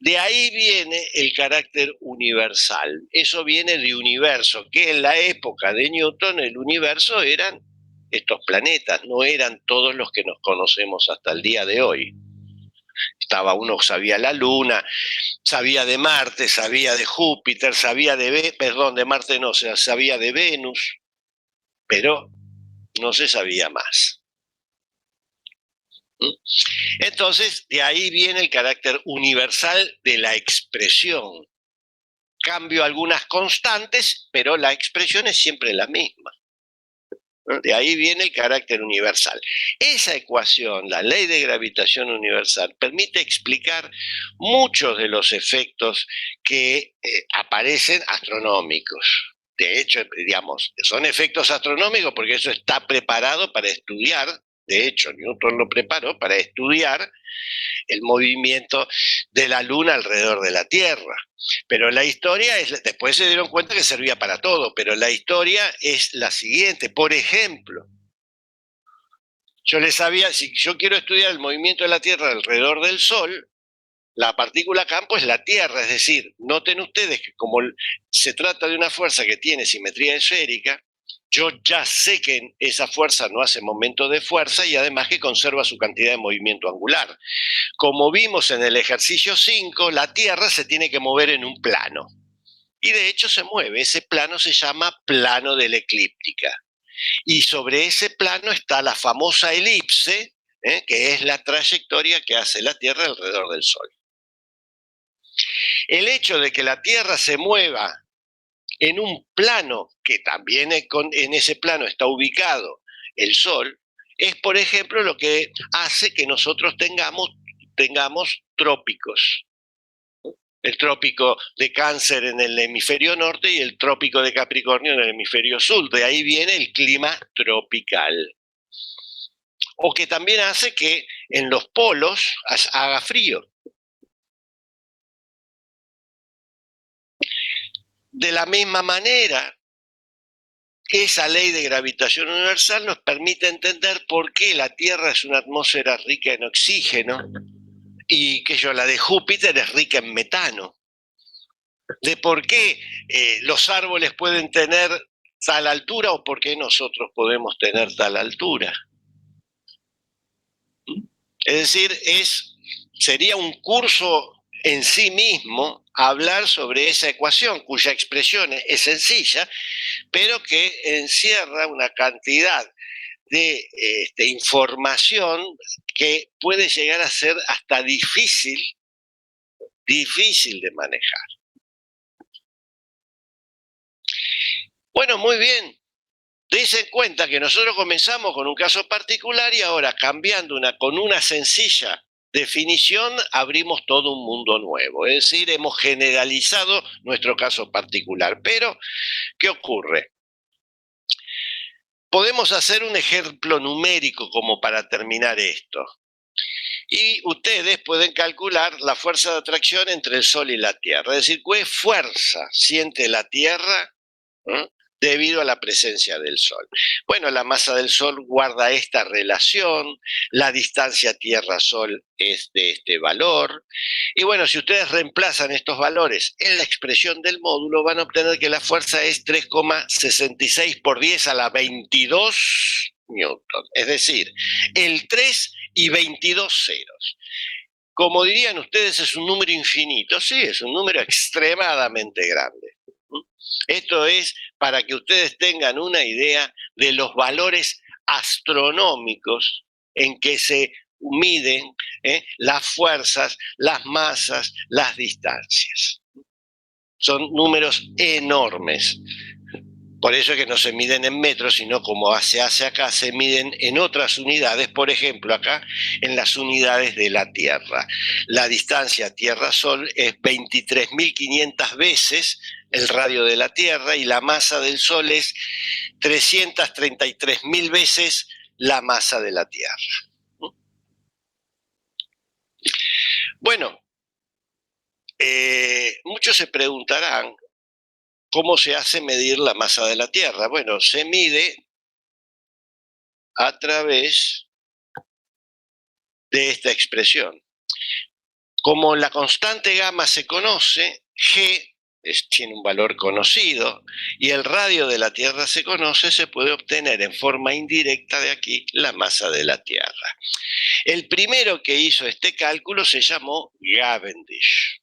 De ahí viene el carácter universal. Eso viene de universo, que en la época de Newton el universo eran estos planetas, no eran todos los que nos conocemos hasta el día de hoy. Uno sabía la Luna, sabía de Marte, sabía de Júpiter, sabía de Marte no, sabía de Venus, pero no se sabía más. Entonces, de ahí viene el carácter universal de la expresión. Cambio algunas constantes, pero la expresión es siempre la misma. De ahí viene el carácter universal. Esa ecuación, la ley de gravitación universal, permite explicar muchos de los efectos que aparecen astronómicos. De hecho, digamos, son efectos astronómicos porque eso está preparado para estudiar. De hecho, Newton lo preparó para estudiar el movimiento de la Luna alrededor de la Tierra. Pero la historia después se dieron cuenta que servía para todo, pero la historia es la siguiente. Por ejemplo, si yo quiero estudiar el movimiento de la Tierra alrededor del Sol, La partícula campo es la Tierra, es decir, noten ustedes que como se trata de una fuerza que tiene simetría esférica, yo ya sé que esa fuerza no hace momento de fuerza y además que conserva su cantidad de movimiento angular. Como vimos en el ejercicio 5, la Tierra se tiene que mover en un plano. Y de hecho se mueve. Ese plano se llama plano de la eclíptica. Y sobre ese plano está la famosa elipse, que es la trayectoria que hace la Tierra alrededor del Sol. El hecho de que la Tierra se mueva en un plano, que también en ese plano está ubicado el Sol, es, por ejemplo, lo que hace que nosotros tengamos trópicos. El trópico de Cáncer en el hemisferio norte y el trópico de Capricornio en el hemisferio sur. De ahí viene el clima tropical. O que también hace que en los polos haga frío. De la misma manera, esa ley de gravitación universal nos permite entender por qué la Tierra es una atmósfera rica en oxígeno y que la de Júpiter es rica en metano. De por qué los árboles pueden tener tal altura o por qué nosotros podemos tener tal altura. Es decir, sería un curso en sí mismo hablar sobre esa ecuación, cuya expresión es sencilla, pero que encierra una cantidad de información que puede llegar a ser hasta difícil de manejar. Bueno, muy bien. Dense en cuenta que nosotros comenzamos con un caso particular y ahora cambiando con una sencilla definición abrimos todo un mundo nuevo. Es decir, hemos generalizado nuestro caso particular. Pero, ¿qué ocurre? Podemos hacer un ejemplo numérico como para terminar esto. Y ustedes pueden calcular la fuerza de atracción entre el Sol y la Tierra. Es decir, ¿qué fuerza siente la Tierra debido a la presencia del Sol? Bueno, la masa del Sol guarda esta relación, la distancia Tierra-Sol es de este valor, y bueno, si ustedes reemplazan estos valores en la expresión del módulo, van a obtener que la fuerza es 3,66 por 10 a la 22 newton, es decir, el 3 y 22 ceros. Como dirían ustedes, es un número infinito. Sí, es un número extremadamente grande. Esto es para que ustedes tengan una idea de los valores astronómicos en que se miden las fuerzas, las masas, las distancias. Son números enormes. Por eso es que no se miden en metros, sino como se hace acá, se miden en otras unidades, por ejemplo acá en las unidades de la Tierra. La distancia Tierra-Sol es 23.500 veces el radio de la Tierra y la masa del Sol es 333.000 veces la masa de la Tierra. Bueno, muchos se preguntarán, ¿cómo se hace medir la masa de la Tierra? Bueno, se mide a través de esta expresión. Como la constante gamma se conoce, G tiene un valor conocido y el radio de la Tierra se conoce, se puede obtener en forma indirecta de aquí la masa de la Tierra. El primero que hizo este cálculo se llamó Cavendish,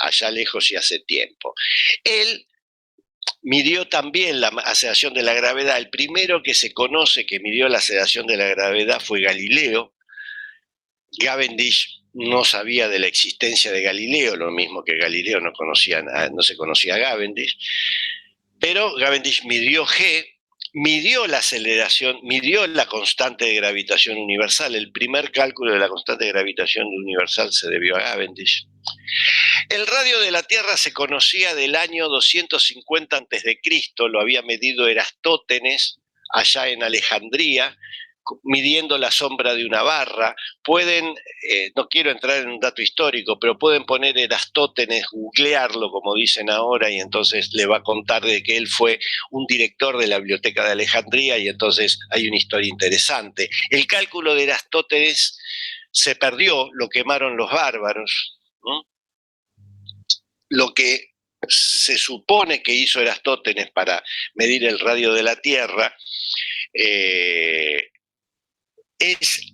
allá lejos y hace tiempo. Él midió también la aceleración de la gravedad. El primero que se conoce que midió la aceleración de la gravedad fue Galileo. Cavendish no sabía de la existencia de Galileo, lo mismo que Galileo no se conocía a Cavendish, pero Cavendish midió G, midió la aceleración, midió la constante de gravitación universal. El primer cálculo de la constante de gravitación universal se debió a Cavendish. El radio de la Tierra se conocía del año 250 a.C., lo había medido Erastótenes allá en Alejandría, midiendo la sombra de una barra. Pueden, no quiero entrar en un dato histórico, pero pueden poner Erastótenes, googlearlo como dicen ahora, y entonces le va a contar de que él fue un director de la Biblioteca de Alejandría, y entonces hay una historia interesante. El cálculo de Erastótenes se perdió, lo quemaron los bárbaros, ¿no? Lo que se supone que hizo Eratóstenes para medir el radio de la Tierra es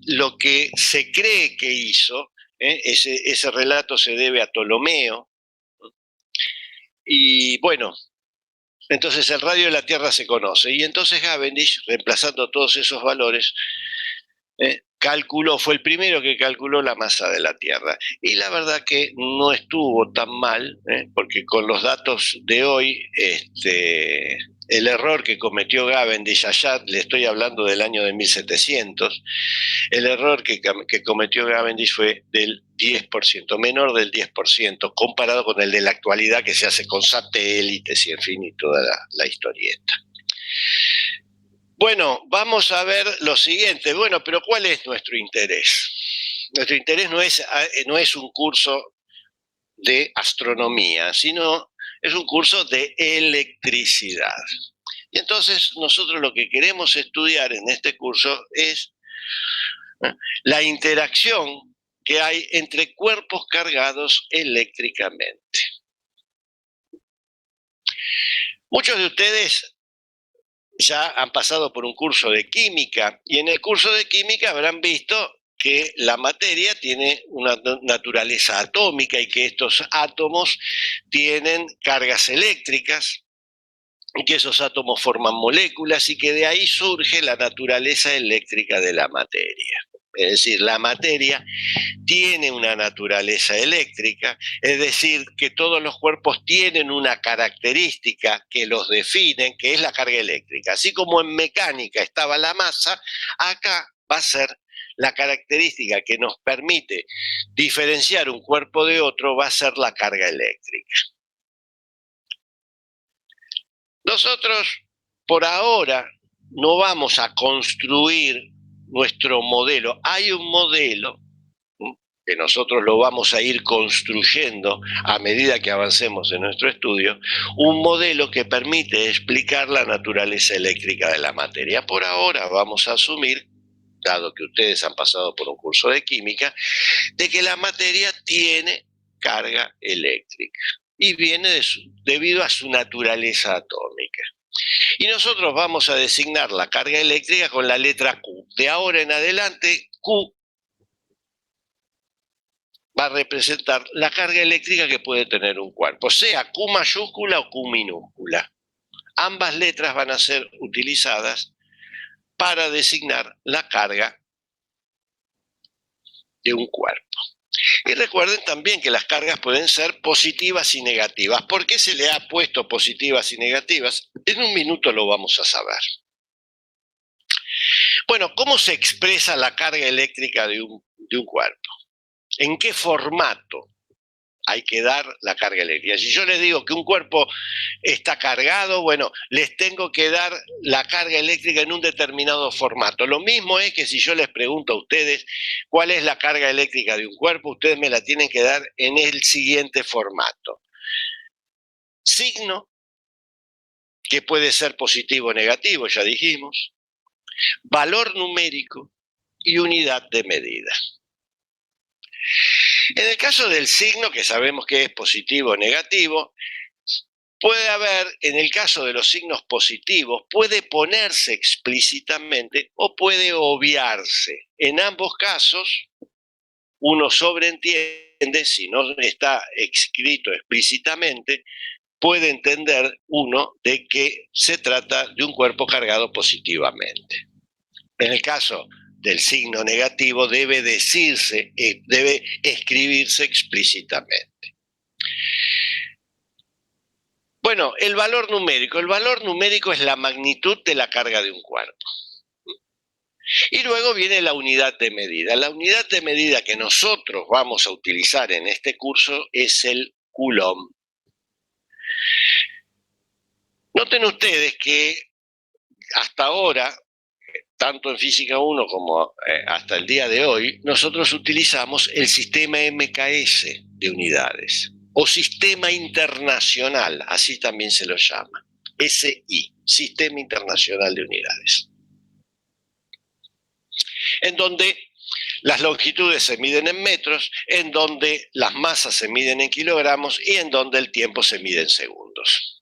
lo que se cree que hizo. Ese relato se debe a Ptolomeo. Y bueno, entonces el radio de la Tierra se conoce. Y entonces Cavendish, reemplazando todos esos valores, fue el primero que calculó la masa de la Tierra. Y la verdad que no estuvo tan mal, porque con los datos de hoy, el error que cometió Cavendish allá, le estoy hablando del año de 1700, el error que cometió Cavendish fue del 10%, menor del 10%, comparado con el de la actualidad que se hace con satélites y en fin, y toda la historieta. Bueno, vamos a ver lo siguiente. Bueno, pero ¿cuál es nuestro interés? Nuestro interés no es un curso de astronomía, sino es un curso de electricidad. Y entonces nosotros lo que queremos estudiar en este curso es la interacción que hay entre cuerpos cargados eléctricamente. Muchos de ustedes ya han pasado por un curso de química y en el curso de química habrán visto que la materia tiene una naturaleza atómica y que estos átomos tienen cargas eléctricas y que esos átomos forman moléculas y que de ahí surge la naturaleza eléctrica de la materia. Es decir, la materia tiene una naturaleza eléctrica, es decir, que todos los cuerpos tienen una característica que los definen, que es la carga eléctrica. Así como en mecánica estaba la masa, acá va a ser la característica que nos permite diferenciar un cuerpo de otro, va a ser la carga eléctrica. Nosotros, por ahora, no vamos a construir nuestro modelo. Hay un modelo que nosotros lo vamos a ir construyendo a medida que avancemos en nuestro estudio, un modelo que permite explicar la naturaleza eléctrica de la materia. Por ahora vamos a asumir, dado que ustedes han pasado por un curso de química, de que la materia tiene carga eléctrica y viene debido a su naturaleza atómica. Y nosotros vamos a designar la carga eléctrica con la letra Q. De ahora en adelante, Q va a representar la carga eléctrica que puede tener un cuerpo, sea Q mayúscula o Q minúscula. Ambas letras van a ser utilizadas para designar la carga de un cuerpo. Y recuerden también que las cargas pueden ser positivas y negativas. ¿Por qué se le ha puesto positivas y negativas? En un minuto lo vamos a saber. Bueno, ¿cómo se expresa la carga eléctrica de un cuerpo? ¿En qué formato hay que dar la carga eléctrica? Si yo les digo que un cuerpo está cargado, bueno, les tengo que dar la carga eléctrica en un determinado formato. Lo mismo es que si yo les pregunto a ustedes cuál es la carga eléctrica de un cuerpo, ustedes me la tienen que dar en el siguiente formato. Signo, que puede ser positivo o negativo, ya dijimos. Valor numérico y unidad de medida. En el caso del signo, que sabemos que es positivo o negativo, puede haber, en el caso de los signos positivos, puede ponerse explícitamente o puede obviarse. En ambos casos, uno sobreentiende, si no está escrito explícitamente, puede entender uno de que se trata de un cuerpo cargado positivamente. En el caso del signo negativo debe decirse, debe escribirse explícitamente. Bueno, el valor numérico. El valor numérico es la magnitud de la carga de un cuerpo. Y luego viene la unidad de medida. La unidad de medida que nosotros vamos a utilizar en este curso es el coulomb. Noten ustedes que hasta ahora, tanto en Física 1 como hasta el día de hoy, nosotros utilizamos el sistema MKS de unidades, o Sistema Internacional, así también se lo llama, SI, Sistema Internacional de Unidades, en donde las longitudes se miden en metros, en donde las masas se miden en kilogramos y en donde el tiempo se mide en segundos.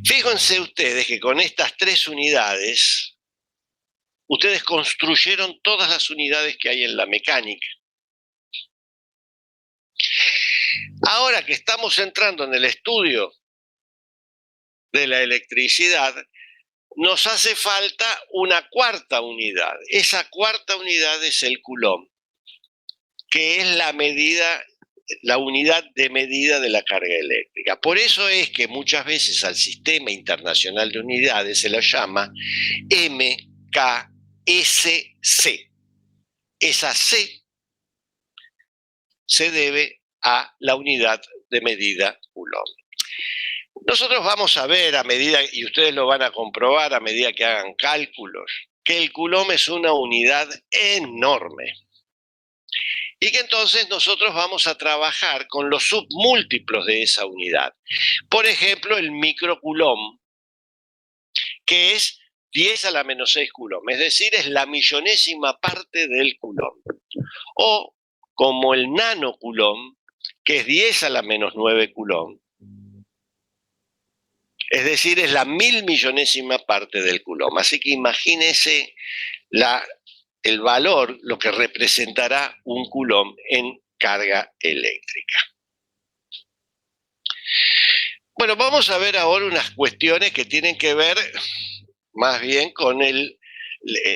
Fíjense ustedes que con estas tres unidades, ustedes construyeron todas las unidades que hay en la mecánica. Ahora que estamos entrando en el estudio de la electricidad, nos hace falta una cuarta unidad. Esa cuarta unidad es el coulomb, que es la medida, la unidad de medida de la carga eléctrica. Por eso es que muchas veces al Sistema Internacional de Unidades se lo llama MKSC. Esa C se debe a la unidad de medida coulomb. Nosotros vamos a ver a medida, y ustedes lo van a comprobar a medida que hagan cálculos, que el coulomb es una unidad enorme. Y que entonces nosotros vamos a trabajar con los submúltiplos de esa unidad. Por ejemplo, el microcoulomb, que es 10 a la menos 6 coulomb, es decir, es la millonésima parte del coulomb. O como el nanocoulomb, que es 10 a la menos 9 coulomb, es decir, es la 1000.000.000ª parte del coulomb. Así que imagínense el valor, lo que representará un coulomb en carga eléctrica. Bueno, vamos a ver ahora unas cuestiones que tienen que ver más bien con el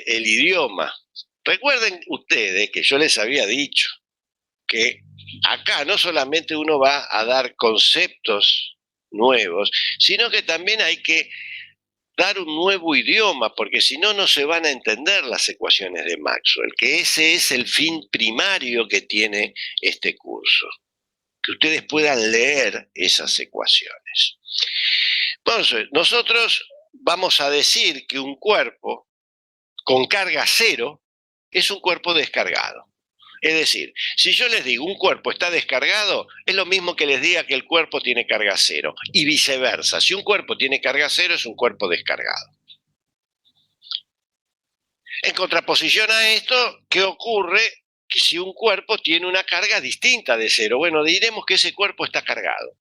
idioma. Recuerden ustedes que yo les había dicho que acá no solamente uno va a dar conceptos nuevos, sino que también hay que dar un nuevo idioma, porque si no, no se van a entender las ecuaciones de Maxwell, que ese es el fin primario que tiene este curso, que ustedes puedan leer esas ecuaciones. Entonces, nosotros vamos a decir que un cuerpo con carga cero es un cuerpo descargado. Es decir, si yo les digo un cuerpo está descargado, es lo mismo que les diga que el cuerpo tiene carga cero. Y viceversa, si un cuerpo tiene carga cero, es un cuerpo descargado. En contraposición a esto, ¿qué ocurre si un cuerpo tiene una carga distinta de cero? Bueno, diremos que ese cuerpo está cargado.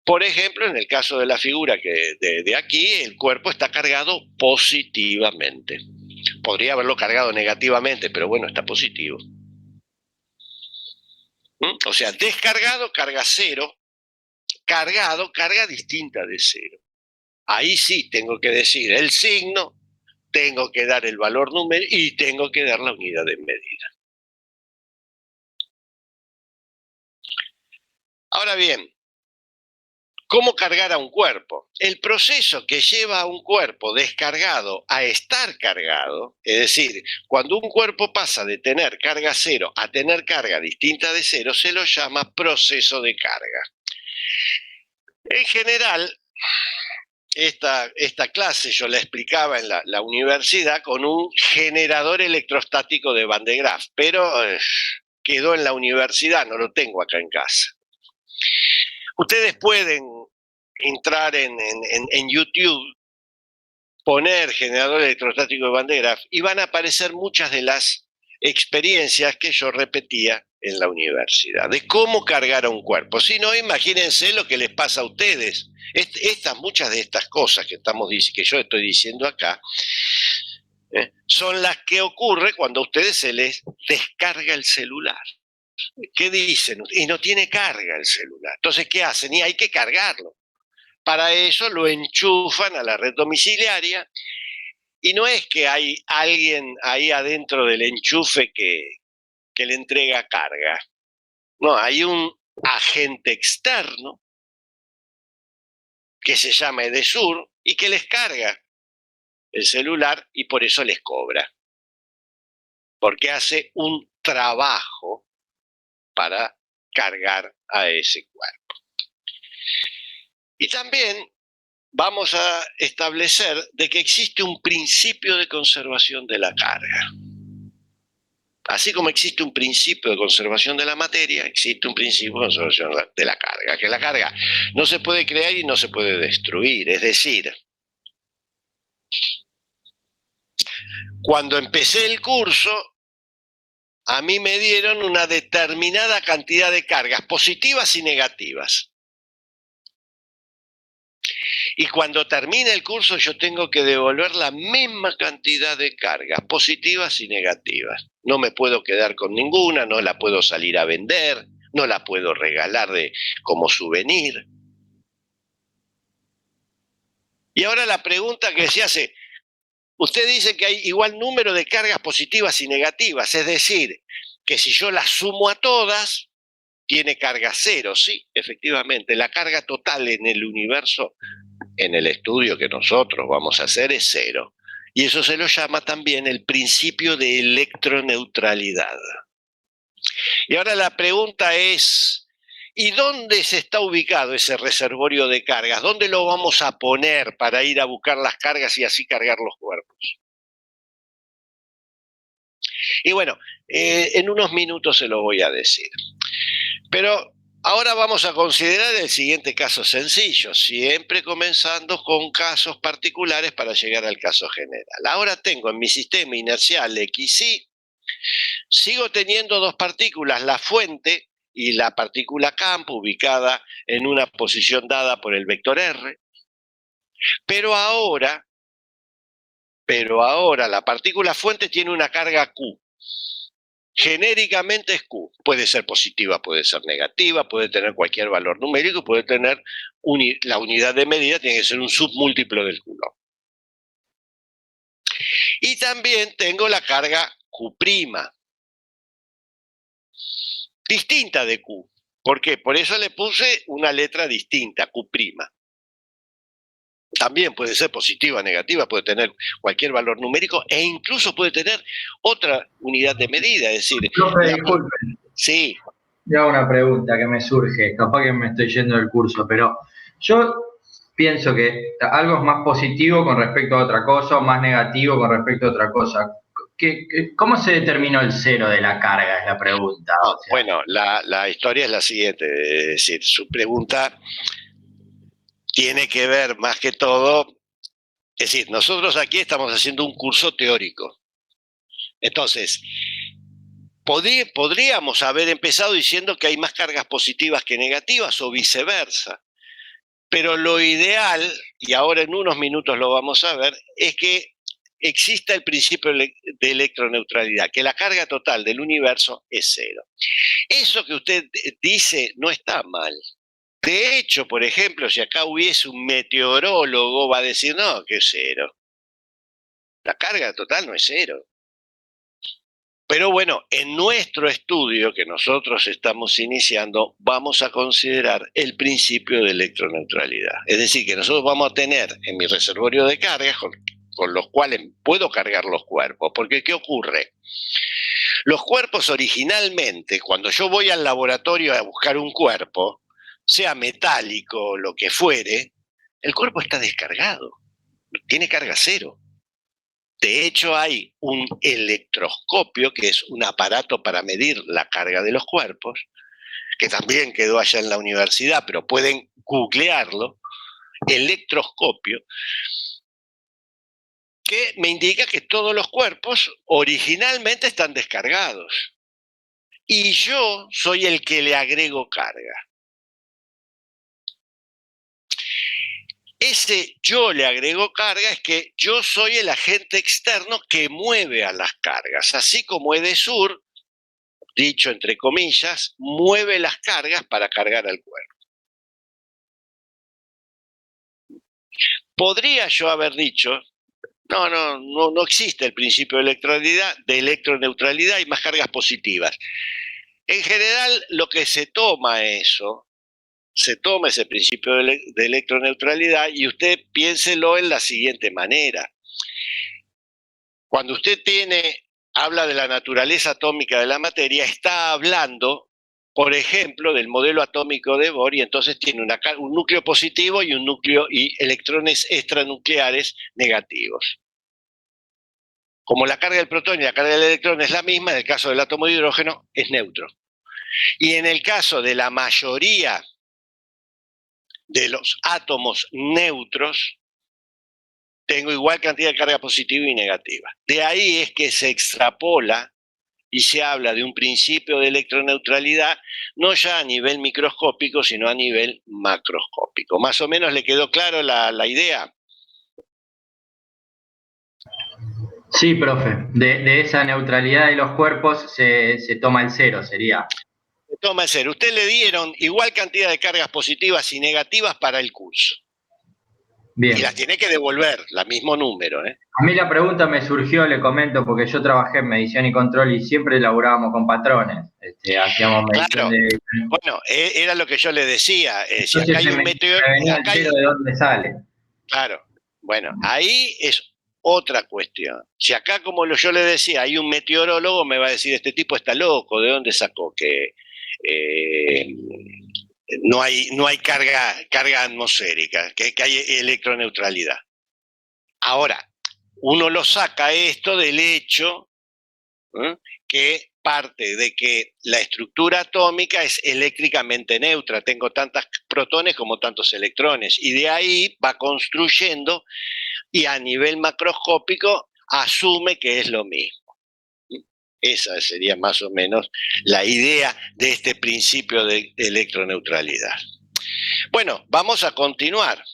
Por ejemplo, en el caso de la figura de aquí, el cuerpo está cargado positivamente. Podría haberlo cargado negativamente, pero bueno, está positivo. O sea, descargado, carga cero, cargado, carga distinta de cero. Ahí sí tengo que decir el signo, tengo que dar el valor numérico y tengo que dar la unidad de medida. Ahora bien, ¿cómo cargar a un cuerpo? El proceso que lleva a un cuerpo descargado a estar cargado, es decir, cuando un cuerpo pasa de tener carga cero a tener carga distinta de cero, se lo llama proceso de carga. En general, esta clase yo la explicaba en la universidad con un generador electrostático de Van de Graaff, pero quedó en la universidad, no lo tengo acá en casa. Ustedes pueden entrar en YouTube, poner generador electrostático de Van de Graaff y van a aparecer muchas de las experiencias que yo repetía en la universidad, de cómo cargar a un cuerpo. Si no, imagínense lo que les pasa a ustedes. Muchas de estas cosas que yo estoy diciendo acá, son las que ocurren cuando a ustedes se les descarga el celular. ¿Qué dicen? Y no tiene carga el celular. Entonces, ¿qué hacen? Y hay que cargarlo. Para eso lo enchufan a la red domiciliaria y no es que hay alguien ahí adentro del enchufe que le entrega carga. No, hay un agente externo que se llama Edesur y que les carga el celular y por eso les cobra. Porque hace un trabajo para cargar a ese cuerpo. Y también vamos a establecer de que existe un principio de conservación de la carga. Así como existe un principio de conservación de la materia, existe un principio de conservación de la carga, que la carga no se puede crear y no se puede destruir. Es decir, Cuando empecé el curso, a mí me dieron una determinada cantidad de cargas, positivas y negativas. Y cuando termine el curso yo tengo que devolver la misma cantidad de cargas, positivas y negativas. No me puedo quedar con ninguna, no la puedo salir a vender, no la puedo regalar como souvenir. Y ahora la pregunta que se hace, usted dice que hay igual número de cargas positivas y negativas, es decir, que si yo las sumo a todas, tiene carga cero. Sí, efectivamente, la carga total en el universo, en el estudio que nosotros vamos a hacer, es cero. Y eso se lo llama también el principio de electroneutralidad. Y ahora la pregunta es, ¿y dónde se está ubicado ese reservorio de cargas? ¿Dónde lo vamos a poner para ir a buscar las cargas y así cargar los cuerpos? Y bueno, en unos minutos se lo voy a decir. Pero ahora vamos a considerar el siguiente caso sencillo, siempre comenzando con casos particulares para llegar al caso general. Ahora tengo en mi sistema inercial XY, sigo teniendo dos partículas, la fuente y la partícula campo, ubicada en una posición dada por el vector R, pero ahora la partícula fuente tiene una carga Q. Genéricamente es Q. Puede ser positiva, puede ser negativa, puede tener cualquier valor numérico, puede tener la unidad de medida, tiene que ser un submúltiplo del Coulomb. Y también tengo la carga Q', distinta de Q. ¿Por qué? Por eso le puse una letra distinta, Q'. También puede ser positiva, negativa, puede tener cualquier valor numérico e incluso puede tener otra unidad de medida. Es decir, disculpe. Sí. Yo hago una pregunta que me surge, capaz que me estoy yendo del curso, pero yo pienso que algo es más positivo con respecto a otra cosa o más negativo con respecto a otra cosa. ¿Cómo se determinó el cero de la carga? Es la pregunta. No, o sea, bueno, la historia es la siguiente, es decir, su pregunta tiene que ver más que todo, es decir, nosotros aquí estamos haciendo un curso teórico. Entonces, podríamos haber empezado diciendo que hay más cargas positivas que negativas o viceversa, pero lo ideal, y ahora en unos minutos lo vamos a ver, es que exista el principio de electroneutralidad, que la carga total del universo es cero. Eso que usted dice no está mal. De hecho, por ejemplo, si acá hubiese un meteorólogo, va a decir, no, que es cero. La carga total no es cero. Pero bueno, en nuestro estudio que nosotros estamos iniciando, vamos a considerar el principio de electroneutralidad. Es decir, que nosotros vamos a tener en mi reservorio de cargas con los cuales puedo cargar los cuerpos. Porque ¿qué ocurre? Los cuerpos originalmente, cuando yo voy al laboratorio a buscar un cuerpo, sea metálico o lo que fuere, el cuerpo está descargado, tiene carga cero. De hecho, hay un electroscopio, que es un aparato para medir la carga de los cuerpos, que también quedó allá en la universidad, pero pueden googlearlo, electroscopio, que me indica que todos los cuerpos originalmente están descargados. Y yo soy el que le agrego carga. Ese yo le agrego carga es que yo soy el agente externo que mueve a las cargas, así como Edesur, dicho entre comillas, mueve las cargas para cargar al cuerpo. Podría yo haber dicho, no existe el principio de electroneutralidad y más cargas positivas. En general, lo que se toma ese principio de electroneutralidad y usted piénselo en la siguiente manera. Cuando usted habla de la naturaleza atómica de la materia, está hablando, por ejemplo, del modelo atómico de Bohr, y entonces tiene un núcleo positivo y un núcleo y electrones extranucleares negativos. Como la carga del protón y la carga del electrón es la misma, en el caso del átomo de hidrógeno es neutro. Y en el caso de la mayoría de los átomos neutros, tengo igual cantidad de carga positiva y negativa. De ahí es que se extrapola y se habla de un principio de electroneutralidad, no ya a nivel microscópico, sino a nivel macroscópico. ¿Más o menos le quedó claro la idea? Sí, profe. De esa neutralidad de los cuerpos se toma el cero, sería. Toma el cero. Usted le dieron igual cantidad de cargas positivas y negativas para el curso. Bien. Y las tiene que devolver, el mismo número. A mí la pregunta me surgió, le comento, porque yo trabajé en medición y control y siempre laburábamos con patrones. Hacíamos medición Claro. de... Bueno, era lo que yo le decía. Si Entonces acá hay un meteoro... me venía el cero de dónde sale. Claro. Bueno, ahí es otra cuestión. Si acá, como yo le decía, hay un meteorólogo, me va a decir, este tipo está loco, ¿de dónde sacó que no hay carga atmosférica, que hay electroneutralidad? Ahora, uno lo saca esto del hecho que parte de que la estructura atómica es eléctricamente neutra, tengo tantos protones como tantos electrones, y de ahí va construyendo y a nivel macroscópico asume que es lo mismo. Esa sería más o menos la idea de este principio de electroneutralidad. Bueno, vamos a continuar.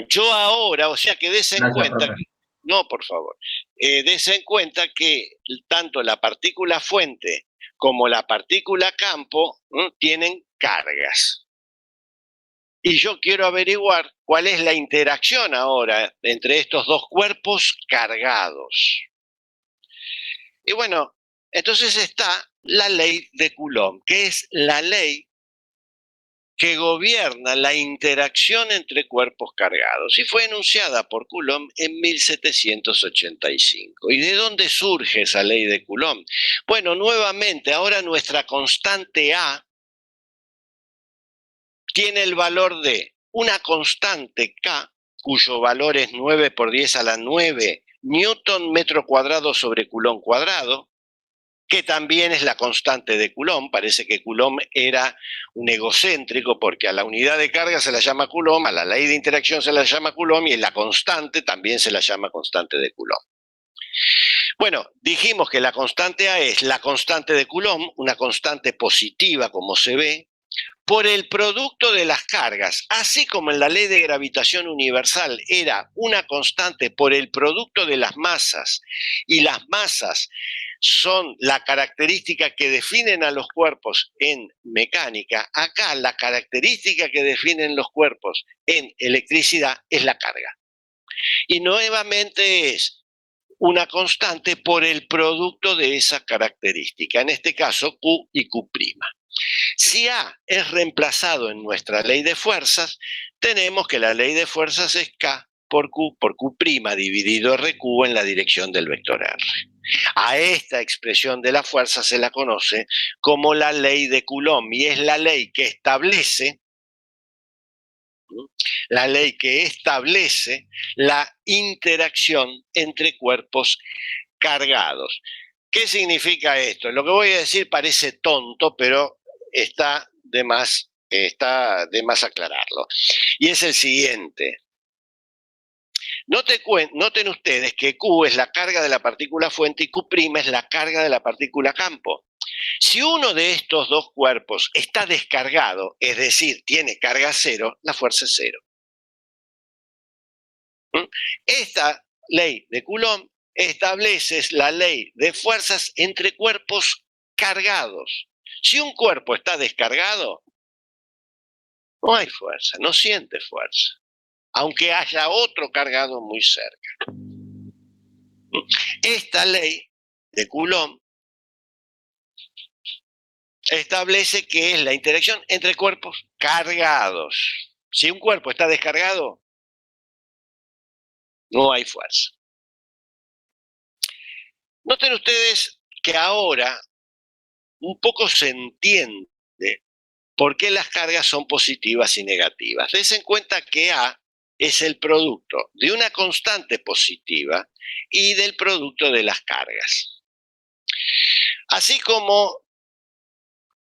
Yo ahora, o sea que des en cuenta, no, por favor, des en cuenta que tanto la partícula fuente como la partícula campo tienen cargas. Y yo quiero averiguar cuál es la interacción ahora entre estos dos cuerpos cargados. Y bueno, entonces está la ley de Coulomb, que es la ley que gobierna la interacción entre cuerpos cargados y fue enunciada por Coulomb en 1785. ¿Y de dónde surge esa ley de Coulomb? Bueno, nuevamente, ahora nuestra constante A tiene el valor de una constante K, cuyo valor es 9 por 10 a la 9 newton metro cuadrado sobre Coulomb cuadrado, que también es la constante de Coulomb. Parece que Coulomb era un egocéntrico porque a la unidad de carga se la llama Coulomb, a la ley de interacción se la llama Coulomb y la constante también se la llama constante de Coulomb. Bueno, dijimos que la constante A es la constante de Coulomb, una constante positiva como se ve, por el producto de las cargas, así como en la ley de gravitación universal era una constante por el producto de las masas, y las masas son la característica que definen a los cuerpos en mecánica, acá la característica que definen los cuerpos en electricidad es la carga. Y nuevamente es una constante por el producto de esa característica, en este caso Q y '. Si A es reemplazado en nuestra ley de fuerzas, tenemos que la ley de fuerzas es K por Q dividido RQ en la dirección del vector R. A esta expresión de la fuerza se la conoce como la ley de Coulomb y es la ley que establece la interacción entre cuerpos cargados. ¿Qué significa esto? Lo que voy a decir parece tonto, pero está de más aclararlo. Y es el siguiente. Noten ustedes que Q es la carga de la partícula fuente y Q' es la carga de la partícula campo. Si uno de estos dos cuerpos está descargado, es decir, tiene carga cero, la fuerza es cero. Esta ley de Coulomb establece la ley de fuerzas entre cuerpos cargados. Si un cuerpo está descargado, no hay fuerza, no siente fuerza, aunque haya otro cargado muy cerca. Esta ley de Coulomb establece que es la interacción entre cuerpos cargados. Si un cuerpo está descargado, no hay fuerza. Noten ustedes que ahora un poco se entiende por qué las cargas son positivas y negativas. Des en cuenta que A es el producto de una constante positiva y del producto de las cargas. Así como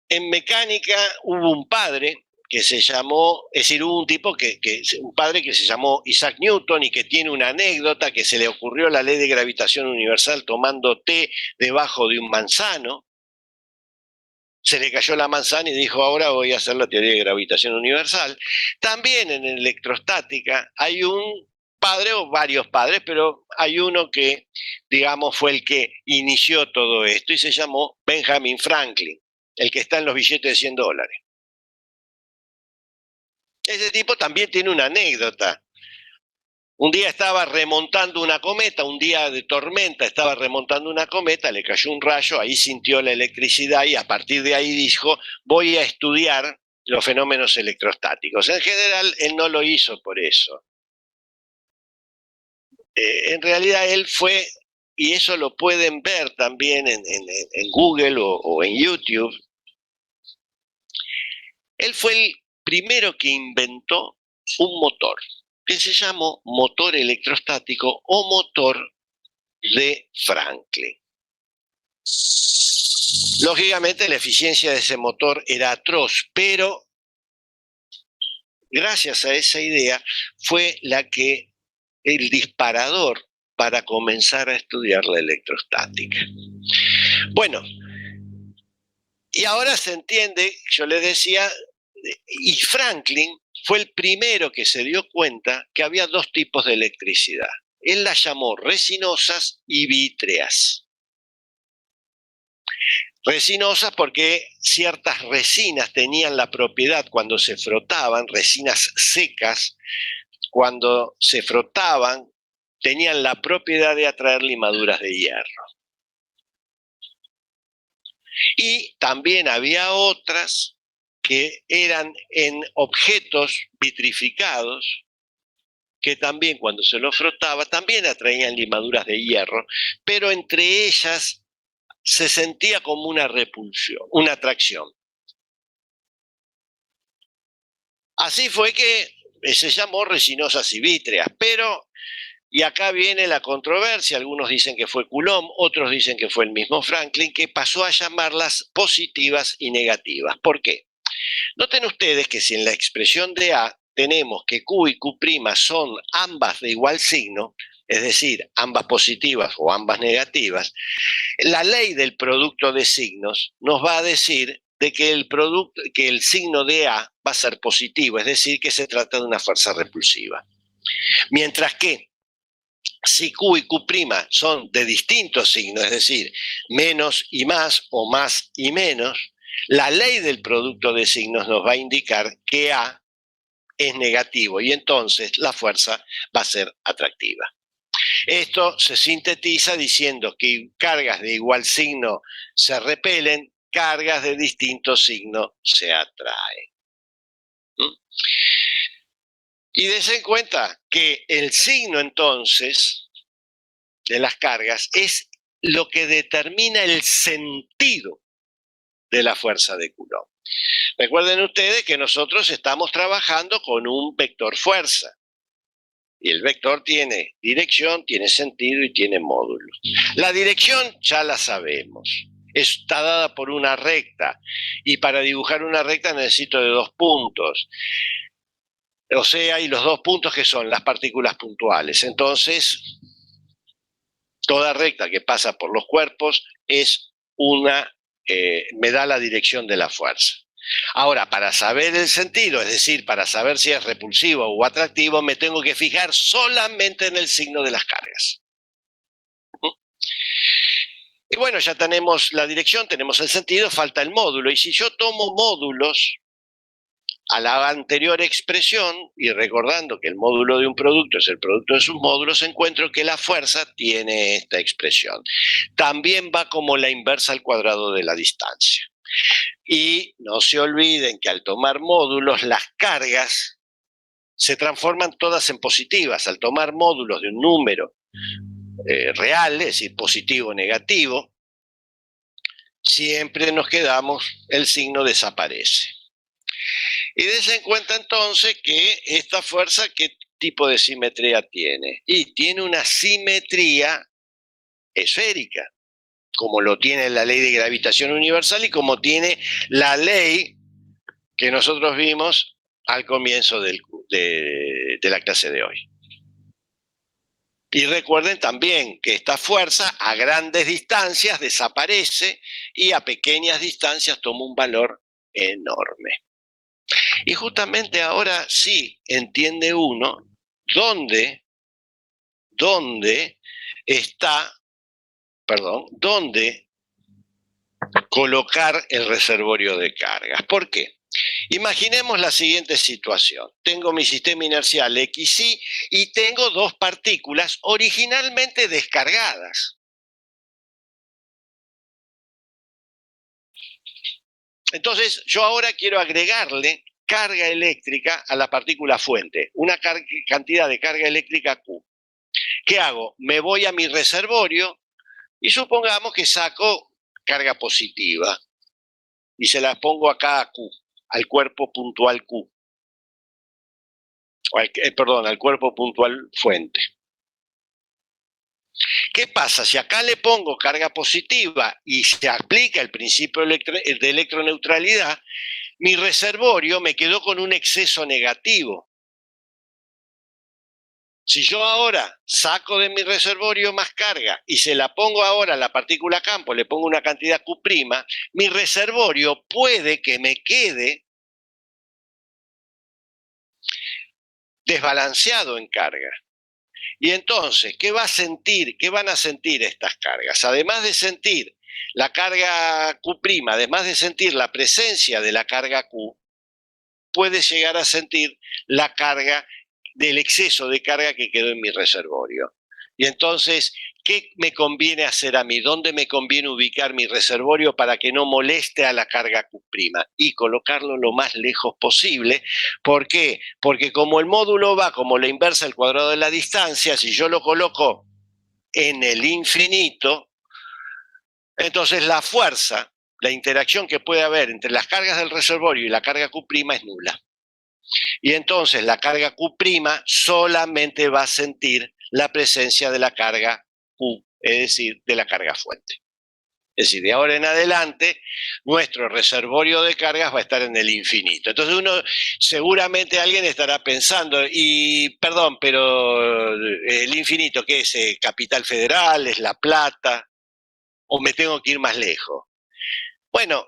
en mecánica hubo un padre que se llamó, es decir, hubo un tipo un padre que se llamó Isaac Newton y que tiene una anécdota que se le ocurrió la ley de gravitación universal tomando té debajo de un manzano. Se le cayó la manzana y dijo, ahora voy a hacer la teoría de gravitación universal. También en electrostática hay un padre o varios padres, pero hay uno que, digamos, fue el que inició todo esto y se llamó Benjamin Franklin, el que está en los billetes de $100. Ese tipo también tiene una anécdota. Un día estaba remontando una cometa, un día de tormenta estaba remontando una cometa, le cayó un rayo, ahí sintió la electricidad y a partir de ahí dijo, voy a estudiar los fenómenos electrostáticos. En general, él no lo hizo por eso. En realidad, él fue, y eso lo pueden ver también en Google o en YouTube, él fue el primero que inventó un motor que se llamó motor electrostático o motor de Franklin. Lógicamente la eficiencia de ese motor era atroz, pero gracias a esa idea fue el disparador para comenzar a estudiar la electrostática. Bueno, y ahora se entiende, yo les decía, y Franklin fue el primero que se dio cuenta que había dos tipos de electricidad. Él las llamó resinosas y vítreas. Resinosas porque ciertas resinas tenían la propiedad cuando se frotaban, resinas secas, cuando se frotaban, tenían la propiedad de atraer limaduras de hierro. Y también había otras que eran en objetos vitrificados, que también cuando se los frotaba, también atraían limaduras de hierro, pero entre ellas se sentía como una repulsión, una atracción. Así fue que se llamó resinosas y vítreas, pero, y acá viene la controversia, algunos dicen que fue Coulomb, otros dicen que fue el mismo Franklin, que pasó a llamarlas positivas y negativas. ¿Por qué? Noten ustedes que si en la expresión de A tenemos que Q y Q' son ambas de igual signo, es decir, ambas positivas o ambas negativas, la ley del producto de signos nos va a decir de que el signo de A va a ser positivo, es decir, que se trata de una fuerza repulsiva. Mientras que si Q y Q' son de distintos signos, es decir, menos y más o más y menos, la ley del producto de signos nos va a indicar que A es negativo y entonces la fuerza va a ser atractiva. Esto se sintetiza diciendo que cargas de igual signo se repelen, cargas de distinto signo se atraen. Y dense en cuenta que el signo entonces de las cargas es lo que determina el sentido de la fuerza de Coulomb. Recuerden ustedes que nosotros estamos trabajando con un vector fuerza. Y el vector tiene dirección, tiene sentido y tiene módulos. La dirección ya la sabemos. Está dada por una recta. Y para dibujar una recta necesito de 2 puntos. O sea, y los 2 puntos que son las partículas puntuales. Entonces, toda recta que pasa por los cuerpos es me da la dirección de la fuerza. Ahora, para saber el sentido, es decir, para saber si es repulsivo o atractivo, me tengo que fijar solamente en el signo de las cargas. Y bueno, ya tenemos la dirección, tenemos el sentido, falta el módulo. Y si yo tomo módulos a la anterior expresión, y recordando que el módulo de un producto es el producto de sus módulos, encuentro que la fuerza tiene esta expresión. También va como la inversa al cuadrado de la distancia. Y no se olviden que al tomar módulos, las cargas se transforman todas en positivas. Al tomar módulos de un número real, es decir, positivo o negativo, siempre nos quedamos, el signo desaparece. Y dense en cuenta entonces que esta fuerza, ¿qué tipo de simetría tiene? Y tiene una simetría esférica, como lo tiene la ley de gravitación universal y como tiene la ley que nosotros vimos al comienzo de la clase de hoy. Y recuerden también que esta fuerza a grandes distancias desaparece y a pequeñas distancias toma un valor enorme. Y justamente ahora sí entiende uno dónde colocar el reservorio de cargas. ¿Por qué? Imaginemos la siguiente situación. Tengo mi sistema inercial XY y tengo dos partículas originalmente descargadas. Entonces, yo ahora quiero agregarle carga eléctrica a la partícula fuente, una cantidad de carga eléctrica Q. ¿Qué hago? Me voy a mi reservorio y supongamos que saco carga positiva y se la pongo acá a Q, al cuerpo puntual Q. Al cuerpo puntual fuente. ¿Qué pasa? Si acá le pongo carga positiva y se aplica el principio de electroneutralidad, mi reservorio me quedó con un exceso negativo. Si yo ahora saco de mi reservorio más carga y se la pongo ahora a la partícula campo, le pongo una cantidad Q', mi reservorio puede que me quede desbalanceado en carga. Y entonces, ¿qué van a sentir estas cargas? Además de sentir la carga Q', además de sentir la presencia de la carga Q, puede llegar a sentir la carga del exceso de carga que quedó en mi reservorio. Y entonces, ¿qué me conviene hacer a mí? ¿Dónde me conviene ubicar mi reservorio para que no moleste a la carga Q'? Y colocarlo lo más lejos posible. ¿Por qué? Porque como el módulo va como la inversa del cuadrado de la distancia, si yo lo coloco en el infinito, entonces la fuerza, la interacción que puede haber entre las cargas del reservorio y la carga Q' es nula. Y entonces la carga Q' solamente va a sentir la presencia de la carga Q, es decir, de la carga fuente. Es decir, de ahora en adelante, nuestro reservorio de cargas va a estar en el infinito. Entonces seguramente alguien estará pensando, y perdón, pero el infinito, ¿qué es? ¿Capital Federal? ¿Es La Plata? ¿O me tengo que ir más lejos? Bueno,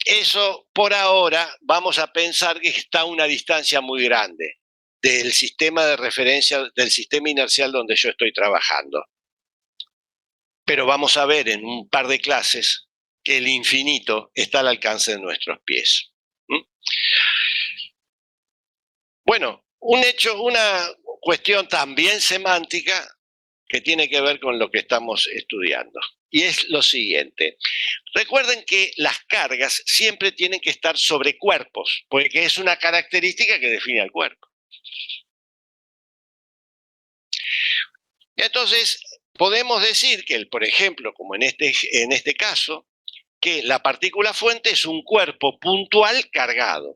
eso por ahora vamos a pensar que está a una distancia muy grande del sistema de referencia, del sistema inercial donde yo estoy trabajando. Pero vamos a ver en un par de clases que el infinito está al alcance de nuestros pies. Bueno, una cuestión también semántica que tiene que ver con lo que estamos estudiando. Y es lo siguiente. Recuerden que las cargas siempre tienen que estar sobre cuerpos, porque es una característica que define al cuerpo. Entonces, podemos decir que, por ejemplo, como en este caso, que la partícula fuente es un cuerpo puntual cargado.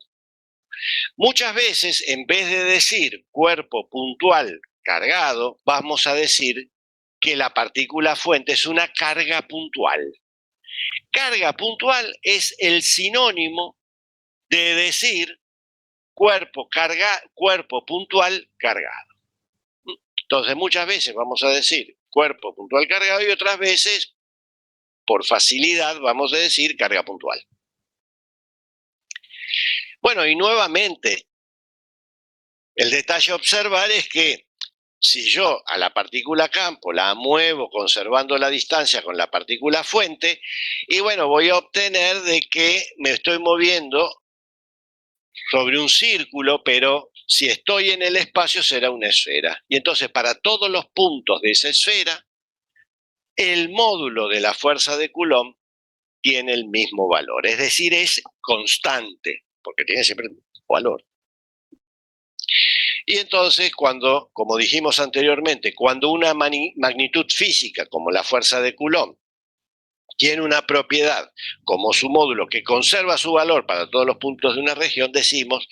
Muchas veces, en vez de decir cuerpo puntual cargado, vamos a decir que la partícula fuente es una carga puntual. Carga puntual es el sinónimo de decir cuerpo puntual cargado. Entonces, muchas veces vamos a decir cuerpo puntual cargado y otras veces, por facilidad, vamos a decir carga puntual. Bueno, y nuevamente, el detalle a observar es que si yo a la partícula campo la muevo conservando la distancia con la partícula fuente, y bueno, voy a obtener de que me estoy moviendo sobre un círculo, pero si estoy en el espacio será una esfera. Y entonces para todos los puntos de esa esfera, el módulo de la fuerza de Coulomb tiene el mismo valor, es decir, es constante, porque tiene siempre el mismo valor. Y entonces cuando, como dijimos anteriormente, cuando una magnitud física como la fuerza de Coulomb tiene una propiedad como su módulo que conserva su valor para todos los puntos de una región, decimos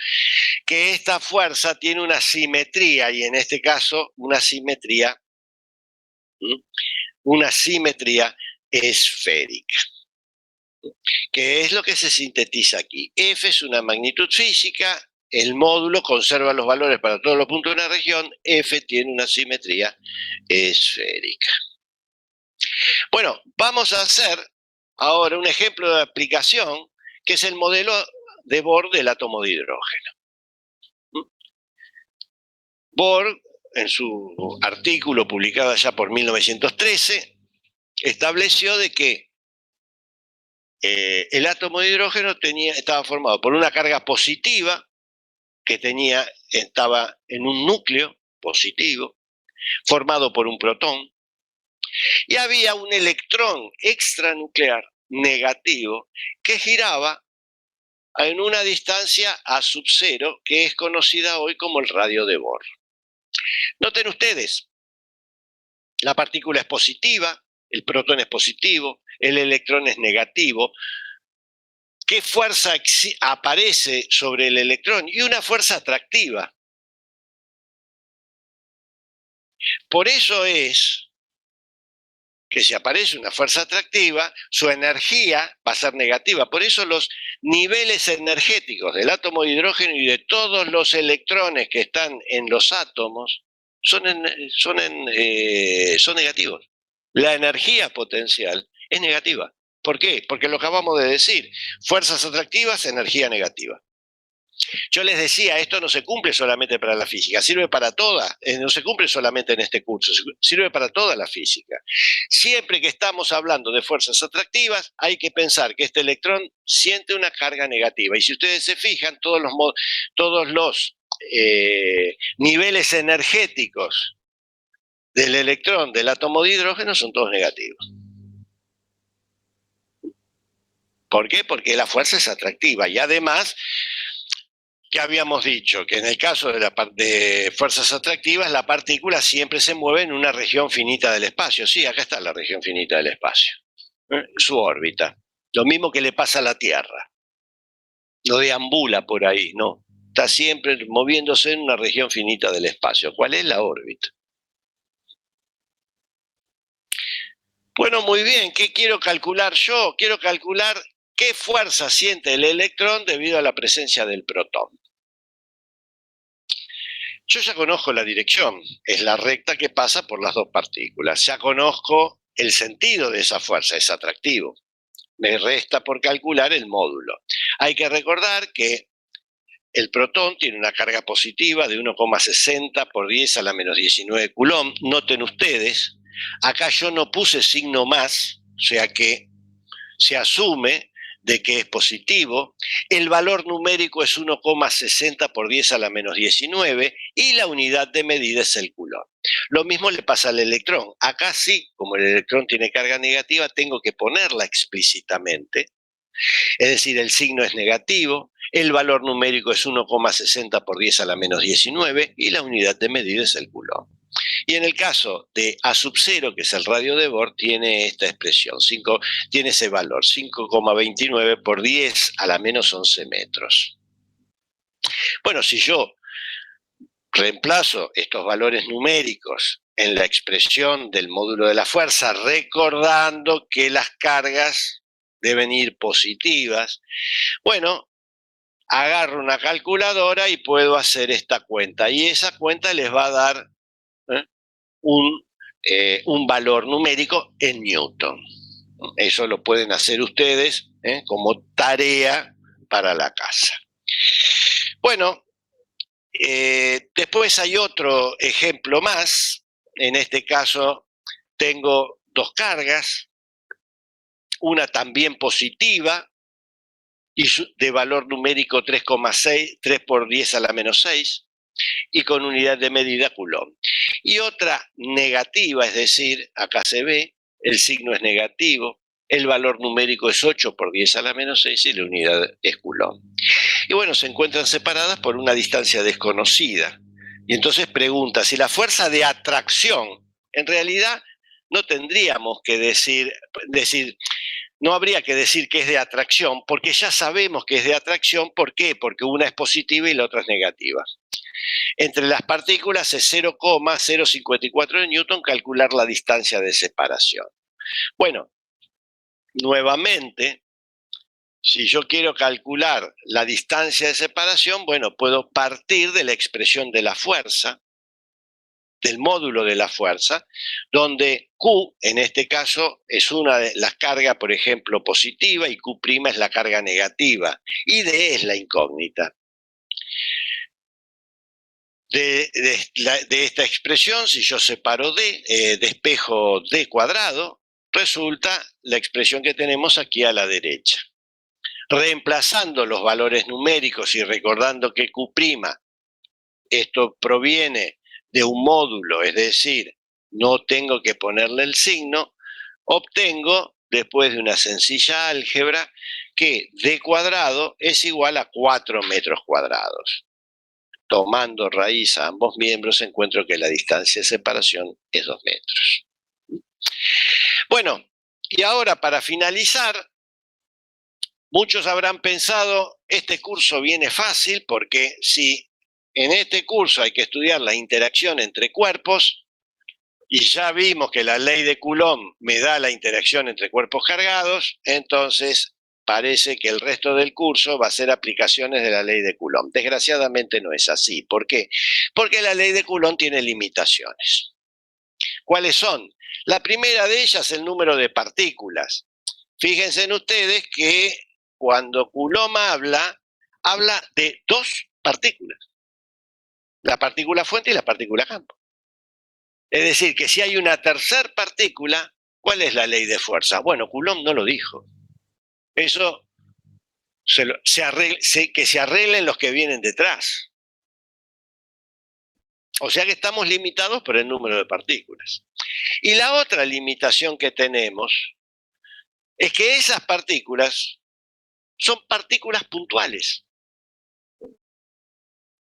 que esta fuerza tiene una simetría, y en este caso una simetría esférica. que es lo que se sintetiza aquí. F es una magnitud física, el módulo conserva los valores para todos los puntos de una región, F tiene una simetría esférica. Bueno, vamos a hacer ahora un ejemplo de aplicación, que es el modelo de Bohr del átomo de hidrógeno. Bohr, en su artículo publicado allá por 1913, estableció de que el átomo de hidrógeno estaba formado por una carga positiva que estaba en un núcleo positivo, formado por un protón, y había un electrón extranuclear negativo que giraba en una distancia a sub cero, que es conocida hoy como el radio de Bohr. Noten ustedes, la partícula es positiva, el protón es positivo, el electrón es negativo. ¿Qué fuerza aparece sobre el electrón? Y una fuerza atractiva. Por eso es que si aparece una fuerza atractiva, su energía va a ser negativa. Por eso los niveles energéticos del átomo de hidrógeno y de todos los electrones que están en los átomos son negativos. La energía potencial es negativa. ¿Por qué? Porque lo acabamos de decir. Fuerzas atractivas, energía negativa. Yo les decía, esto no se cumple solamente para la física, sirve para toda, no se cumple solamente en este curso, sirve para toda la física. Siempre que estamos hablando de fuerzas atractivas, hay que pensar que este electrón siente una carga negativa. Y si ustedes se fijan, todos los niveles energéticos del electrón del átomo de hidrógeno son todos negativos. ¿Por qué? Porque la fuerza es atractiva y además, que habíamos dicho que en el caso de fuerzas atractivas, la partícula siempre se mueve en una región finita del espacio. Sí, acá está la región finita del espacio, su órbita. Lo mismo que le pasa a la Tierra. No deambula por ahí, no. Está siempre moviéndose en una región finita del espacio. ¿Cuál es la órbita? Bueno, muy bien. ¿Qué quiero calcular yo? Quiero calcular qué fuerza siente el electrón debido a la presencia del protón. Yo ya conozco la dirección, es la recta que pasa por las dos partículas. Ya conozco el sentido de esa fuerza, es atractivo. Me resta por calcular el módulo. Hay que recordar que el protón tiene una carga positiva de 1,60 por 10 a la menos 19 coulomb. Noten ustedes, acá yo no puse signo más, o sea que se asume de que es positivo, el valor numérico es 1,60 por 10 a la menos 19 y la unidad de medida es el coulomb. Lo mismo le pasa al electrón. Acá sí, como el electrón tiene carga negativa, tengo que ponerla explícitamente. Es decir, el signo es negativo, el valor numérico es 1,60 por 10 a la menos 19 y la unidad de medida es el coulomb. Y en el caso de A sub 0, que es el radio de Bohr, tiene esta expresión, tiene ese valor, 5,29 por 10 a la menos 11 metros. Bueno, si yo reemplazo estos valores numéricos en la expresión del módulo de la fuerza, recordando que las cargas deben ir positivas, bueno, agarro una calculadora y puedo hacer esta cuenta. Y esa cuenta les va a dar un valor numérico en Newton. Eso lo pueden hacer ustedes como tarea para la casa. Bueno, después hay otro ejemplo más. En este caso tengo dos cargas, una también positiva y de valor numérico 3,6, 3 por 10 a la menos 6, y con unidad de medida coulomb. Y otra negativa, es decir, acá se ve, el signo es negativo, el valor numérico es 8 por 10 a la menos 6 y la unidad es coulomb. Y bueno, se encuentran separadas por una distancia desconocida. Y entonces pregunta, si la fuerza de atracción, en realidad no tendríamos que decir, no habría que decir que es de atracción, porque ya sabemos que es de atracción. ¿Por qué? Porque una es positiva y la otra es negativa. Entre las partículas es 0,054 de Newton calcular la distancia de separación. Bueno, nuevamente Si yo quiero calcular la distancia de separación, bueno, puedo partir de la expresión de la fuerza, del módulo de la fuerza, donde Q, en este caso, es una de las cargas, por ejemplo, positiva, y Q' es la carga negativa, y D es la incógnita. De esta expresión, si yo separo D, despejo D cuadrado, resulta la expresión que tenemos aquí a la derecha. Reemplazando los valores numéricos y recordando que Q', esto proviene de un módulo, es decir, no tengo que ponerle el signo, obtengo, después de una sencilla álgebra, que D cuadrado es igual a 4 metros cuadrados. Tomando raíz a ambos miembros, encuentro que la distancia de separación es 2 metros. Bueno, y ahora para finalizar, muchos habrán pensado, este curso viene fácil porque si en este curso hay que estudiar la interacción entre cuerpos, y ya vimos que la ley de Coulomb me da la interacción entre cuerpos cargados, entonces parece que el resto del curso va a ser aplicaciones de la ley de Coulomb. Desgraciadamente no es así. ¿Por qué? Porque la ley de Coulomb tiene limitaciones. ¿Cuáles son? La primera de ellas es el número de partículas. Fíjense en ustedes que cuando Coulomb habla de 2 partículas. La partícula fuente y la partícula campo. Es decir, que si hay una tercera partícula, ¿cuál es la ley de fuerza? Bueno, Coulomb no lo dijo. Eso que se arreglen los que vienen detrás. O sea que estamos limitados por el número de partículas. Y la otra limitación que tenemos es que esas partículas son partículas puntuales.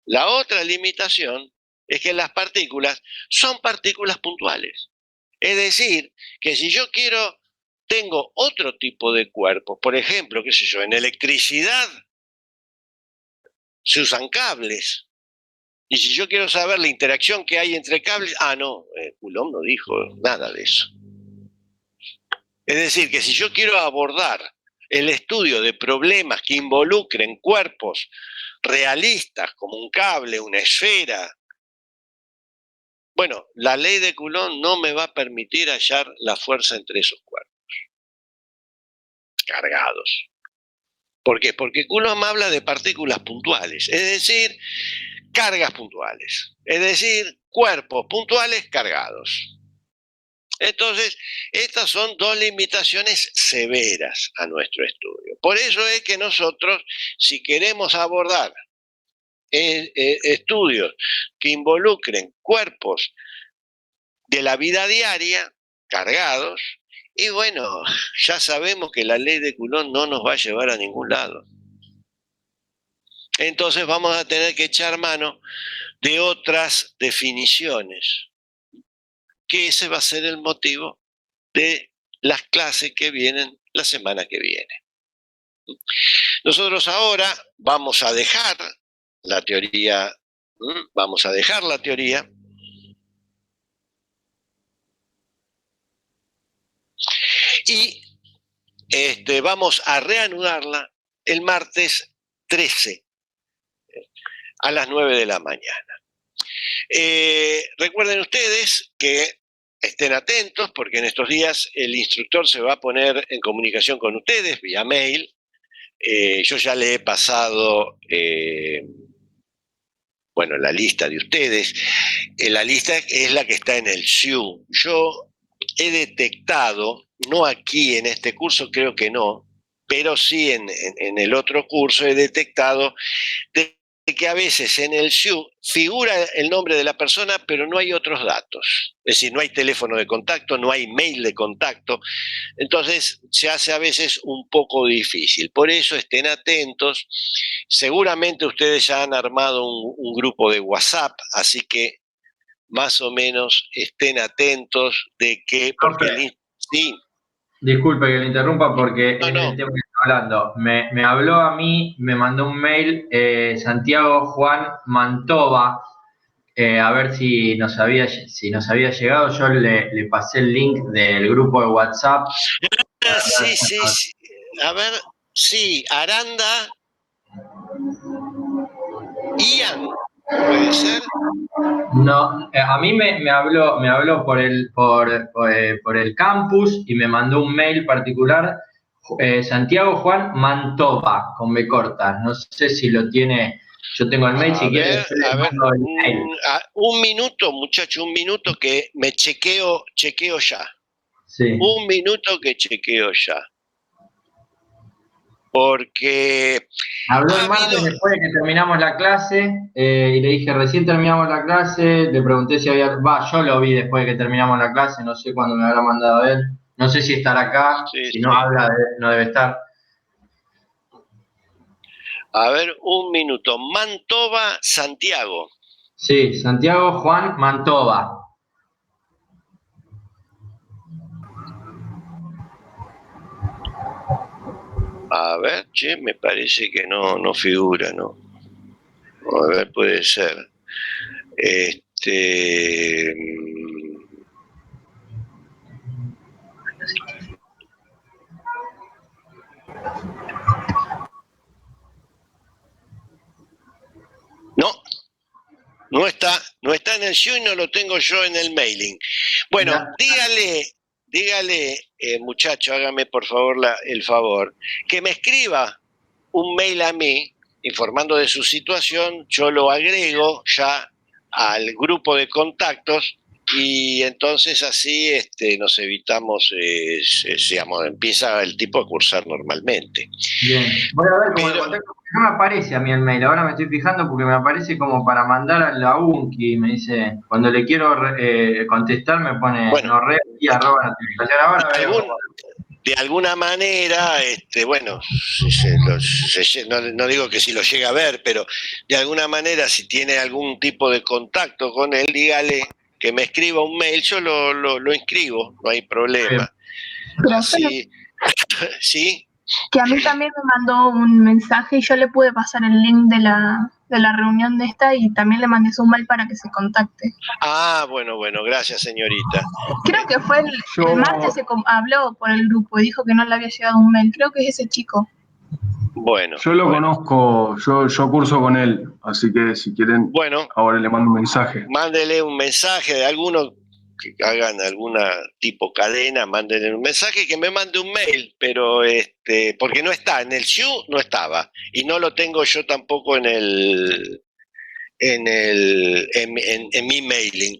La otra limitación es que las partículas son partículas puntuales. Es decir, que si yo tengo otro tipo de cuerpo, por ejemplo, qué sé yo, en electricidad se usan cables. Y si yo quiero saber la interacción que hay entre cables, no, Coulomb no dijo nada de eso. Es decir, que si yo quiero abordar el estudio de problemas que involucren cuerpos realistas, como un cable, una esfera, bueno, la ley de Coulomb no me va a permitir hallar la fuerza entre esos cuerpos cargados. ¿Por qué? Porque Coulomb habla de partículas puntuales, es decir, cargas puntuales, es decir, cuerpos puntuales cargados. Entonces, estas son 2 limitaciones severas a nuestro estudio. Por eso es que nosotros, si queremos abordar estudios que involucren cuerpos de la vida diaria cargados, y bueno, ya sabemos que la ley de Coulomb no nos va a llevar a ningún lado. Entonces vamos a tener que echar mano de otras definiciones, que ese va a ser el motivo de las clases que vienen la semana que viene. Nosotros ahora vamos a dejar la teoría, y vamos a reanudarla el martes 13 a las 9 de la mañana. Recuerden ustedes que estén atentos porque en estos días el instructor se va a poner en comunicación con ustedes vía mail. Yo ya le he pasado la lista de ustedes. La lista es la que está en el SIU. Yo he detectado, no aquí en este curso, creo que no, pero sí en el otro curso he detectado de que a veces en el SIU figura el nombre de la persona, pero no hay otros datos. Es decir, no hay teléfono de contacto, no hay mail de contacto. Entonces se hace a veces un poco difícil. Por eso estén atentos. Seguramente ustedes ya han armado un grupo de WhatsApp, así que más o menos estén atentos de que... Porque sí. Disculpe que le interrumpa porque es el tema que está hablando. Me habló a mí, me mandó un mail Santiago Juan Mantova, a ver si nos había llegado. Yo le pasé el link del grupo de WhatsApp. Sí. A ver, Sí, Aranda. Ian, ¿puede ser? No, a mí me habló por el campus y me mandó un mail particular, Santiago Juan Mantova, con B corta. No sé si lo tiene, yo tengo el mail, si quiere yo le mando el mail. Un minuto, muchacho, un minuto que me chequeo ya. Sí. Un minuto que chequeo ya. Porque habló el martes después de que terminamos la clase y le dije, recién terminamos la clase, le pregunté si había, yo lo vi después de que terminamos la clase, no sé cuándo me habrá mandado él, no sé si estará acá, sí, si no habla, no debe estar. A ver, un minuto. Mantova, Santiago. Sí, Santiago Juan Mantova. A ver, che, me parece que no figura, ¿no? A ver, puede ser. No está en el show y no lo tengo yo en el mailing. Bueno, dígale, muchacho, hágame por favor el favor, que me escriba un mail a mí informando de su situación, yo lo agrego ya al grupo de contactos y entonces así nos evitamos, empieza el tipo a cursar normalmente. Bien, voy a ver cómo el contacto, no me aparece a mí el mail, ahora me estoy fijando porque me aparece como para mandar a la UNCI, me dice, cuando le quiero contestar me pone bueno, notificación, ahora veo. De alguna manera, no digo que si lo llega a ver, pero de alguna manera si tiene algún tipo de contacto con él, dígale que me escriba un mail, yo lo inscribo, no hay problema. Así, ¿sí? Que a mí también me mandó un mensaje y yo le pude pasar el link de la reunión de esta y también le mandé su mail para que se contacte. Ah, bueno, gracias, señorita. Creo que fue el martes se habló por el grupo y dijo que no le había llegado un mail. Creo que es ese chico. Bueno. Yo lo conozco, yo curso con él, así que si quieren, ahora le mando un mensaje. Mándele un mensaje de alguno que hagan alguna tipo cadena, mándenle un mensaje y que me mande un mail, pero porque no está, en el SHU no estaba, y no lo tengo yo tampoco en mi mailing.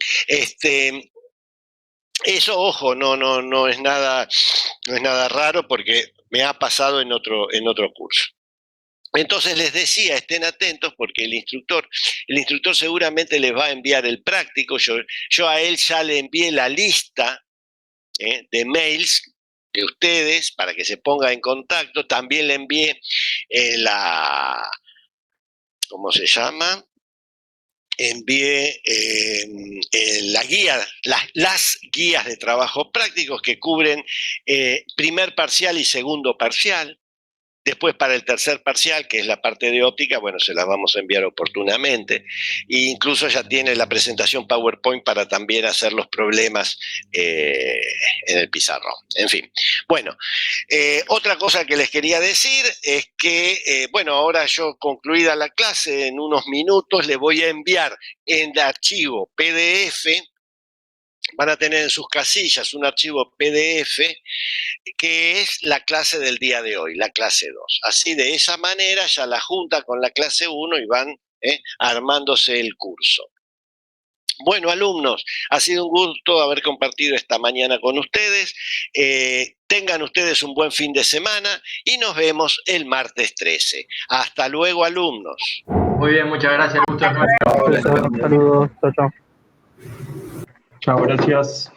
Eso, ojo, no es nada raro porque me ha pasado en otro curso. Entonces les decía, estén atentos porque el instructor seguramente les va a enviar el práctico. Yo a él ya le envié la lista de mails de ustedes para que se ponga en contacto. También le envié ¿cómo se llama? Envié la guía, las guías de trabajos prácticos que cubren primer parcial y segundo parcial. Después para el tercer parcial, que es la parte de óptica, bueno, se las vamos a enviar oportunamente. E incluso ya tiene la presentación PowerPoint para también hacer los problemas en el pizarrón. En fin. Bueno, otra cosa que les quería decir es que, ahora yo concluida la clase, en unos minutos les voy a enviar en el archivo PDF, van a tener en sus casillas un archivo PDF que es la clase del día de hoy, la clase 2. Así de esa manera ya la junta con la clase 1 y van armándose el curso. Bueno, alumnos, ha sido un gusto haber compartido esta mañana con ustedes. Tengan ustedes un buen fin de semana y nos vemos el martes 13. Hasta luego, alumnos. Muy bien, muchas gracias. Saludos, chao. Chao, gracias.